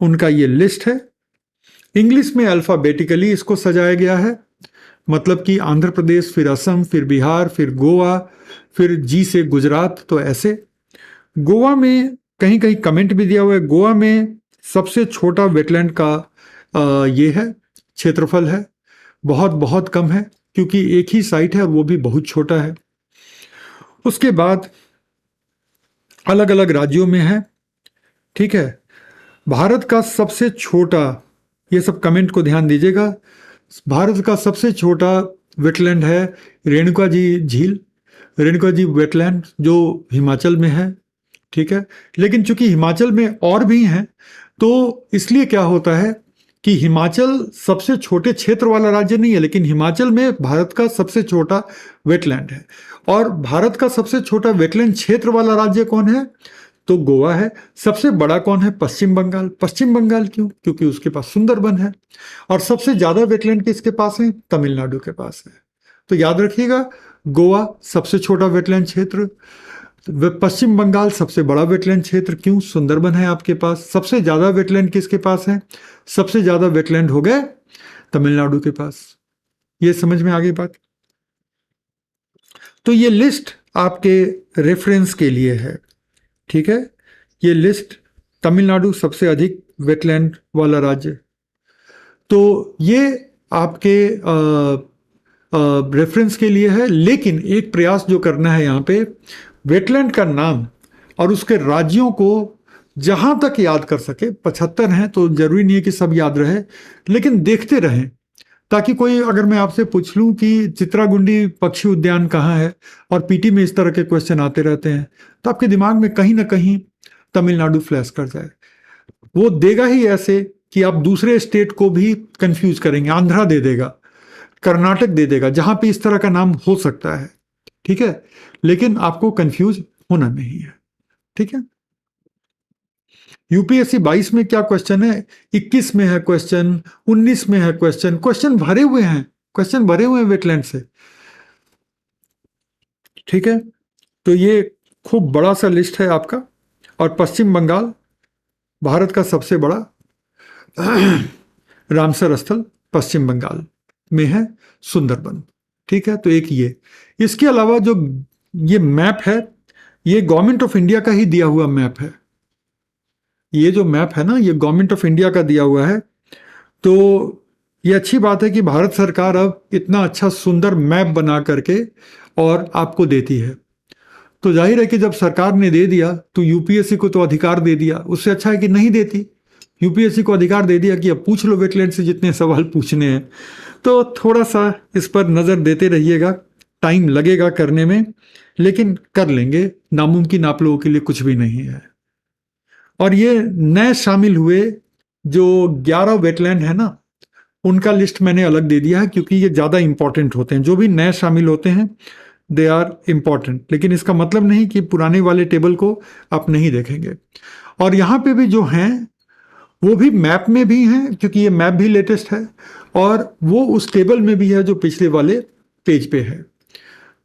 Speaker 1: उनका ये लिस्ट है। इंग्लिश में अल्फाबेटिकली इसको सजाया गया है, मतलब कि आंध्र प्रदेश, फिर असम, फिर बिहार, फिर गोवा, फिर जी से गुजरात। तो ऐसे गोवा में कहीं कहीं कमेंट भी दिया हुआ है। गोवा में सबसे छोटा वेटलैंड का ये है क्षेत्रफल है, बहुत बहुत कम है, क्योंकि एक ही साइट है और वो भी बहुत छोटा है। उसके बाद अलग अलग राज्यों में है। ठीक है, भारत का सबसे छोटा, ये सब कमेंट को ध्यान दीजिएगा, भारत का सबसे छोटा वेटलैंड है रेणुका जी झील, रेणुका जी वेटलैंड, जो हिमाचल में है। ठीक है, लेकिन चूंकि हिमाचल में और भी हैं, तो इसलिए क्या होता है कि हिमाचल सबसे छोटे क्षेत्र वाला राज्य नहीं है, लेकिन हिमाचल में भारत का सबसे छोटा वेटलैंड है। और भारत का सबसे छोटा वेटलैंड क्षेत्र वाला राज्य कौन है? तो गोवा है। सबसे बड़ा कौन है? पश्चिम बंगाल। पश्चिम बंगाल क्यों? क्योंकि उसके पास सुंदरबन है। और सबसे ज्यादा वेटलैंड किसके पास है? तमिलनाडु के पास है। तो याद रखिएगा, गोवा सबसे छोटा वेटलैंड क्षेत्र, पश्चिम बंगाल सबसे बड़ा वेटलैंड क्षेत्र। क्यों? सुंदरबन है आपके पास। सबसे ज्यादा वेटलैंड किसके पास है? सबसे ज्यादा वेटलैंड हो गए तमिलनाडु के पास। ये समझ में आ गई बात? तो ये लिस्ट आपके रेफरेंस के लिए है। ठीक है, ये लिस्ट तमिलनाडु सबसे अधिक वेटलैंड वाला राज्य, तो ये आपके रेफरेंस के लिए है। लेकिन एक प्रयास जो करना है यहाँ पे, वेटलैंड का नाम और उसके राज्यों को जहां तक याद कर सके, 75 हैं तो जरूरी नहीं है कि सब याद रहे, लेकिन देखते रहें, ताकि कोई अगर मैं आपसे पूछ लूं कि चित्रागुंडी पक्षी उद्यान कहाँ है, और पीटी में इस तरह के क्वेश्चन आते रहते हैं, तो आपके दिमाग में कहीं ना कहीं तमिलनाडु फ्लैश कर जाए। वो देगा ही ऐसे कि आप दूसरे स्टेट को भी कंफ्यूज करेंगे। आंध्रा दे देगा, कर्नाटक दे देगा, जहां पे इस तरह का नाम हो सकता है। ठीक है, लेकिन आपको कंफ्यूज होना नहीं है। ठीक है, यूपीएससी 22 में क्या क्वेश्चन है, 21 में है क्वेश्चन, 19 में है क्वेश्चन। क्वेश्चन भरे हुए हैं, क्वेश्चन भरे हुए हैं वेटलैंड से। ठीक है, तो ये खूब बड़ा सा लिस्ट है आपका। और पश्चिम बंगाल भारत का सबसे बड़ा रामसर स्थल पश्चिम बंगाल में है, सुंदरबन। ठीक है, तो एक ये, इसके अलावा जो ये मैप है, ये गवर्नमेंट ऑफ इंडिया का ही दिया हुआ मैप है। ये जो मैप है ना, ये गवर्नमेंट ऑफ इंडिया का दिया हुआ है। तो ये अच्छी बात है कि भारत सरकार अब इतना अच्छा सुंदर मैप बना करके और आपको देती है। तो जाहिर है कि जब सरकार ने दे दिया तो यूपीएससी को तो अधिकार दे दिया, उससे अच्छा है कि नहीं देती। यूपीएससी को अधिकार दे दिया कि अब पूछ लो वेटलैंड से जितने सवाल पूछने हैं। तो थोड़ा सा इस पर नज़र देते रहिएगा, टाइम लगेगा करने में, लेकिन कर लेंगे। नामुमकिन आप लोगों के लिए कुछ भी नहीं है। और ये नए शामिल हुए जो 11 वेटलैंड है ना, उनका लिस्ट मैंने अलग दे दिया है क्योंकि ये ज़्यादा इंपॉर्टेंट होते हैं। जो भी नए शामिल होते हैं दे आर इम्पॉर्टेंट, लेकिन इसका मतलब नहीं कि पुराने वाले टेबल को आप नहीं देखेंगे। और यहाँ पे भी जो हैं वो भी मैप में भी हैं, क्योंकि ये मैप भी लेटेस्ट है, और वो उस टेबल में भी है जो पिछले वाले पेज पे है।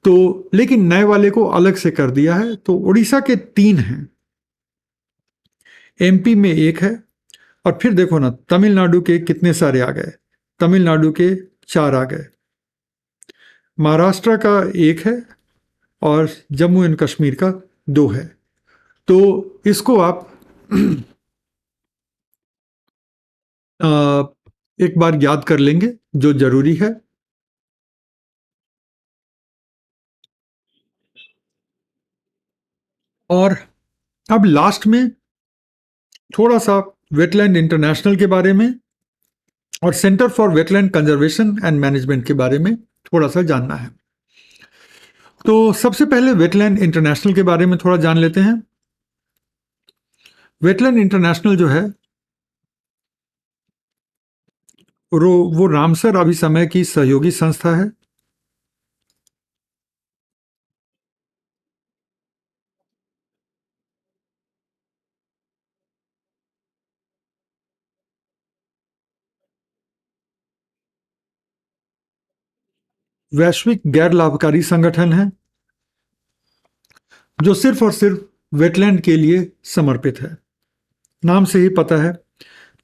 Speaker 1: तो लेकिन नए वाले को अलग से कर दिया है। तो उड़ीसा के 3 हैं, एमपी में 1 है, और फिर देखो ना तमिलनाडु के कितने सारे आ गए। तमिलनाडु के 4 आ गए, महाराष्ट्र का 1 है, और जम्मू एंड कश्मीर का 2 है। तो इसको आप एक बार याद कर लेंगे जो जरूरी है। और अब लास्ट में थोड़ा सा वेटलैंड इंटरनेशनल के बारे में और centre for wetland conservation and management के बारे में थोड़ा सा जानना है। तो सबसे पहले वेटलैंड इंटरनेशनल के बारे में थोड़ा जान लेते हैं। वेटलैंड इंटरनेशनल जो है वो रामसर अभिसमय की सहयोगी संस्था है। वैश्विक गैर लाभकारी संगठन है जो सिर्फ और सिर्फ वेटलैंड के लिए समर्पित है, नाम से ही पता है।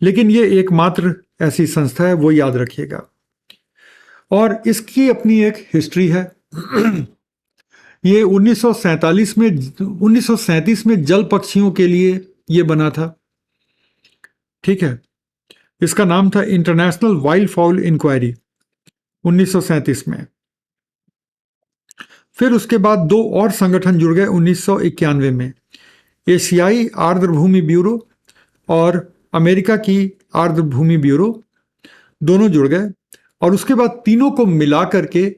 Speaker 1: लेकिन ये एकमात्र ऐसी संस्था है, वो याद रखिएगा। और इसकी अपनी एक हिस्ट्री है। ये 1937 में जल पक्षियों के लिए ये बना था, ठीक है। इसका नाम था इंटरनेशनल वाइल्ड फाउल इंक्वायरी, 1937 में। फिर उसके बाद 2 और संगठन जुड़ गए 1991 में, एशियाई आर्द्रभूमि ब्यूरो और अमेरिका की आर्द्रभूमि ब्यूरो, दोनों जुड़ गए। और उसके बाद तीनों को मिला करके,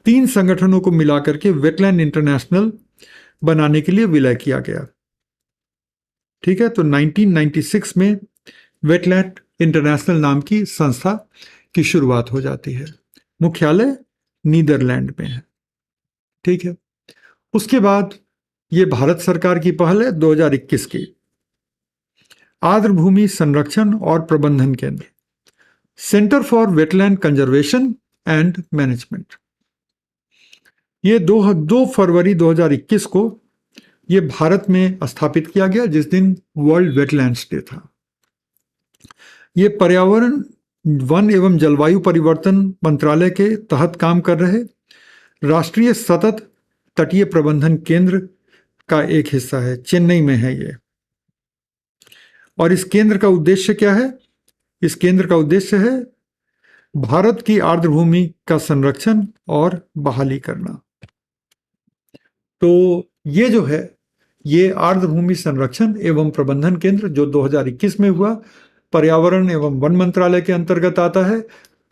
Speaker 1: 3 संगठनों को मिला करके वेटलैंड इंटरनेशनल बनाने के लिए विलय किया गया, ठीक है। तो 1996 में वेटलैंड इंटरनेशनल नाम की संस्था की शुरुआत हो जाती है। मुख्यालय नीदरलैंड में है, ठीक है। उसके बाद ये भारत सरकार की पहल है 2021 की, आर्द्रभूमि संरक्षण और प्रबंधन केंद्र, centre for wetland conservation and management. ये 2 फरवरी 2021 को ये भारत में स्थापित किया गया, जिस दिन वर्ल्ड वेटलैंड्स डे था। ये पर्यावरण, वन एवं जलवायु परिवर्तन मंत्रालय के तहत काम कर रहे राष्ट्रीय सतत तटीय प्रबंधन केंद्र का एक हिस्सा है, चेन्नई में है ये। और इस केंद्र का उद्देश्य क्या है? इस केंद्र का उद्देश्य है भारत की आर्द्रभूमि का संरक्षण और बहाली करना। तो ये जो है, ये आर्द्रभूमि संरक्षण एवं प्रबंधन केंद्र जो 2021 में हुआ, पर्यावरण एवं वन मंत्रालय के अंतर्गत आता है।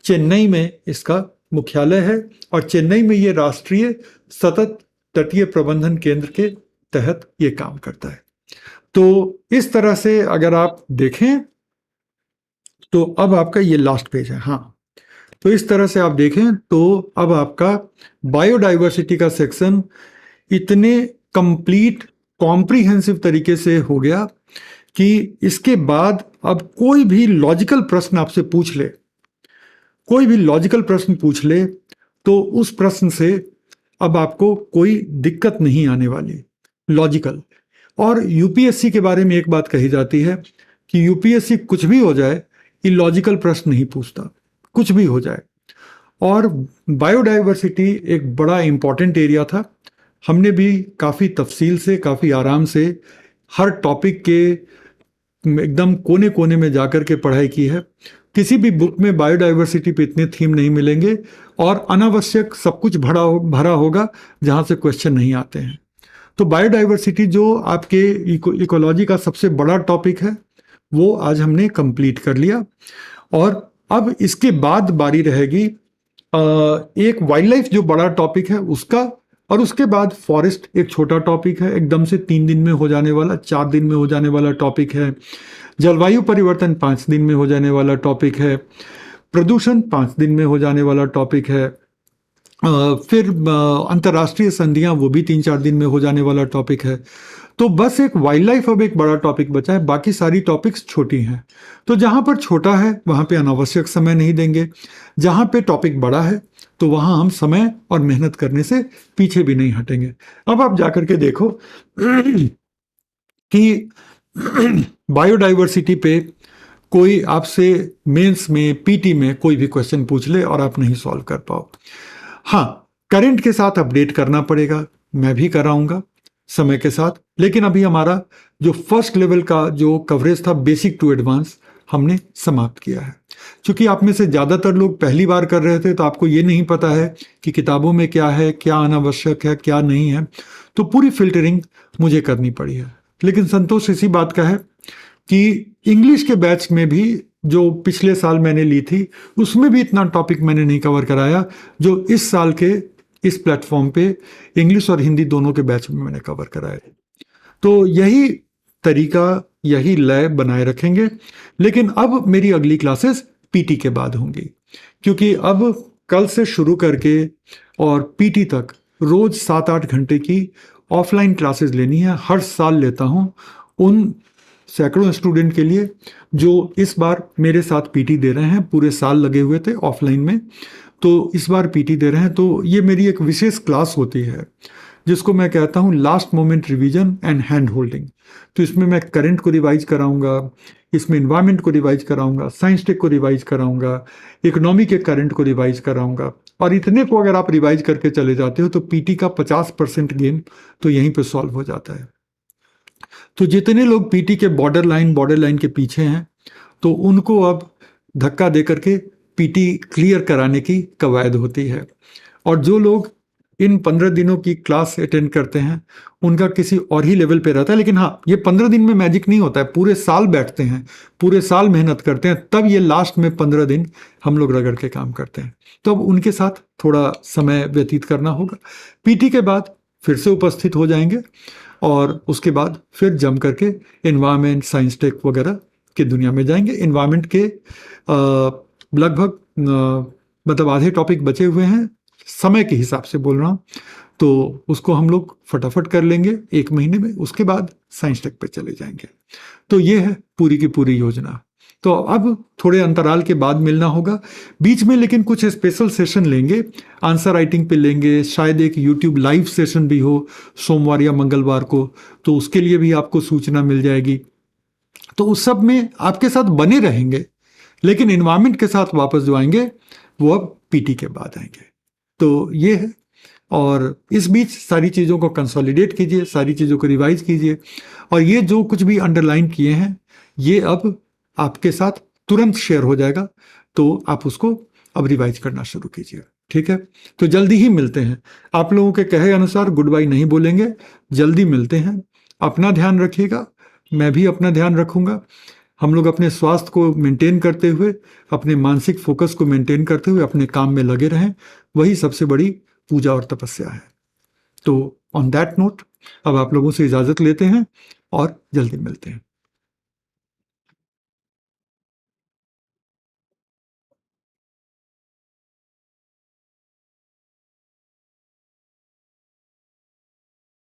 Speaker 1: चेन्नई में इसका मुख्यालय है, और चेन्नई में ये राष्ट्रीय सतत तटीय प्रबंधन केंद्र के तहत ये काम करता है। तो इस तरह से अगर आप देखें तो अब आपका ये लास्ट पेज है। हाँ, तो इस तरह से आप देखें तो अब आपका बायोडाइवर्सिटी का सेक्शन इतने कंप्लीट कॉम्प्रिहेंसिव तरीके से हो गया कि इसके बाद अब कोई भी लॉजिकल प्रश्न आपसे पूछ ले, कोई भी लॉजिकल प्रश्न पूछ ले, तो उस प्रश्न से अब आपको कोई दिक्कत नहीं आने वाली, लॉजिकल। और यूपीएससी के बारे में एक बात कही जाती है कि यूपीएससी कुछ भी हो जाए, इलॉजिकल प्रश्न नहीं पूछता, कुछ भी हो जाए। और बायोडाइवर्सिटी एक बड़ा इंपॉर्टेंट एरिया था। हमने भी काफ़ी तफसील से, काफ़ी आराम से हर टॉपिक के एकदम कोने कोने में जाकर के पढ़ाई की है। किसी भी बुक में बायोडाइवर्सिटी पे इतने थीम नहीं मिलेंगे और अनावश्यक सब कुछ भरा होगा जहां से क्वेश्चन नहीं आते हैं। तो बायोडाइवर्सिटी जो आपके इकोलॉजी का सबसे बड़ा टॉपिक है वो आज हमने कंप्लीट कर लिया। और अब इसके बाद बारी रहेगी एक वाइल्ड लाइफ जो बड़ा टॉपिक है उसका, और उसके बाद फॉरेस्ट एक छोटा टॉपिक है, एकदम से 3 दिन में हो जाने वाला, 4 दिन में हो जाने वाला टॉपिक है। जलवायु परिवर्तन 5 दिन में हो जाने वाला टॉपिक है। प्रदूषण 5 दिन में हो जाने वाला टॉपिक है। फिर अंतर्राष्ट्रीय संधियां वो भी 3-4 दिन में हो जाने वाला टॉपिक है। तो बस एक वाइल्ड लाइफ अब एक बड़ा टॉपिक बचा है, बाकी सारी टॉपिक्स छोटी हैं। तो जहां पर छोटा है वहां पे अनावश्यक समय नहीं देंगे, जहां पे टॉपिक बड़ा है तो वहां हम समय और मेहनत करने से पीछे भी नहीं हटेंगे। अब आप जाकर के देखो कि बायोडाइवर्सिटी पे कोई आपसे मेंस में, पीटी में कोई भी क्वेश्चन पूछ ले और आप नहीं सॉल्व कर पाओ। हाँ, करंट के साथ अपडेट करना पड़ेगा, मैं भी कराऊंगा समय के साथ। लेकिन अभी हमारा जो फर्स्ट लेवल का जो कवरेज था, बेसिक टू एडवांस, हमने समाप्त किया है। क्योंकि आप में से ज़्यादातर लोग पहली बार कर रहे थे तो आपको ये नहीं पता है कि किताबों में क्या है, क्या अनावश्यक है, क्या नहीं है, तो पूरी फिल्टरिंग मुझे करनी पड़ी है। लेकिन संतोष इसी बात का है कि इंग्लिश के बैच में भी जो पिछले साल मैंने ली थी उसमें भी इतना टॉपिक मैंने नहीं कवर कराया जो इस साल के इस प्लेटफॉर्म पे इंग्लिश और हिंदी दोनों के बैच में मैंने कवर कराया। तो यही तरीका, यही लय बनाए रखेंगे। लेकिन अब मेरी अगली क्लासेस पीटी के बाद होंगी, क्योंकि अब कल से शुरू करके और पीटी तक रोज 7-8 घंटे की ऑफलाइन क्लासेस लेनी है। हर साल लेता हूँ उन सैकड़ों स्टूडेंट के लिए जो इस बार मेरे साथ पीटी दे रहे हैं। पूरे साल लगे हुए थे ऑफलाइन में, तो इस बार पीटी दे रहे हैं। तो ये मेरी एक विशेष क्लास होती है जिसको मैं कहता हूँ last moment revision and hand holding. तो इसमें मैं करंट को रिवाइज कराऊंगा, इसमें इन्वायरमेंट को रिवाइज कराऊंगा, साइंस टेक को रिवाइज कराऊंगा, इकोनॉमी के करंट को रिवाइज कराऊंगा। और इतने को अगर आप रिवाइज करके चले जाते हो तो पीटी का 50% गेम तो यहीं पे सॉल्व हो जाता है। तो जितने लोग पीटी के बॉर्डर लाइन के पीछे हैं तो उनको अब धक्का दे करके पीटी क्लियर कराने की कवायद होती है। और जो लोग इन 15 दिनों की क्लास अटेंड करते हैं उनका किसी और ही लेवल पे रहता है। लेकिन हाँ, ये 15 दिन में मैजिक नहीं होता है, पूरे साल बैठते हैं, पूरे साल मेहनत करते हैं, तब ये लास्ट में 15 दिन हम लोग रगड़ के काम करते हैं। तो अब उनके साथ थोड़ा समय व्यतीत करना होगा। पीटी के बाद फिर से उपस्थित हो जाएंगे और उसके बाद फिर जम करके इन्वायरमेंट, साइंस टेक वगैरह की दुनिया में जाएंगे। इन्वायरमेंट के लगभग मतलब आधे टॉपिक बचे हुए हैं, समय के हिसाब से बोल रहा हूँ, तो उसको हम लोग फटाफट कर लेंगे 1 महीने में। उसके बाद साइंस टेक पे चले जाएंगे। तो ये है पूरी की पूरी योजना। तो अब थोड़े अंतराल के बाद मिलना होगा बीच में, लेकिन कुछ स्पेशल सेशन लेंगे, आंसर राइटिंग पे लेंगे, शायद एक यूट्यूब लाइव सेशन भी हो सोमवार या मंगलवार को, तो उसके लिए भी आपको सूचना मिल जाएगी। तो उस सब में आपके साथ बने रहेंगे, लेकिन इन्वायरमेंट के साथ वापस जो आएंगे वो अब पीटी के बाद आएंगे। तो ये है। और इस बीच सारी चीज़ों को कंसोलिडेट कीजिए, सारी चीज़ों को रिवाइज कीजिए, और ये जो कुछ भी अंडरलाइन किए हैं ये अब आपके साथ तुरंत शेयर हो जाएगा, तो आप उसको अब रिवाइज करना शुरू कीजिए। ठीक है, तो जल्दी ही मिलते हैं। आप लोगों के कहे अनुसार गुड बाय नहीं बोलेंगे, जल्दी मिलते हैं। अपना ध्यान रखिएगा, मैं भी अपना ध्यान रखूंगा। हम लोग अपने स्वास्थ्य को मेंटेन करते हुए, अपने मानसिक फोकस को मेंटेन करते हुए अपने काम में लगे रहें, वही सबसे बड़ी पूजा और तपस्या है। तो ऑन दैट नोट अब आप लोगों से इजाज़त लेते हैं और जल्दी मिलते हैं।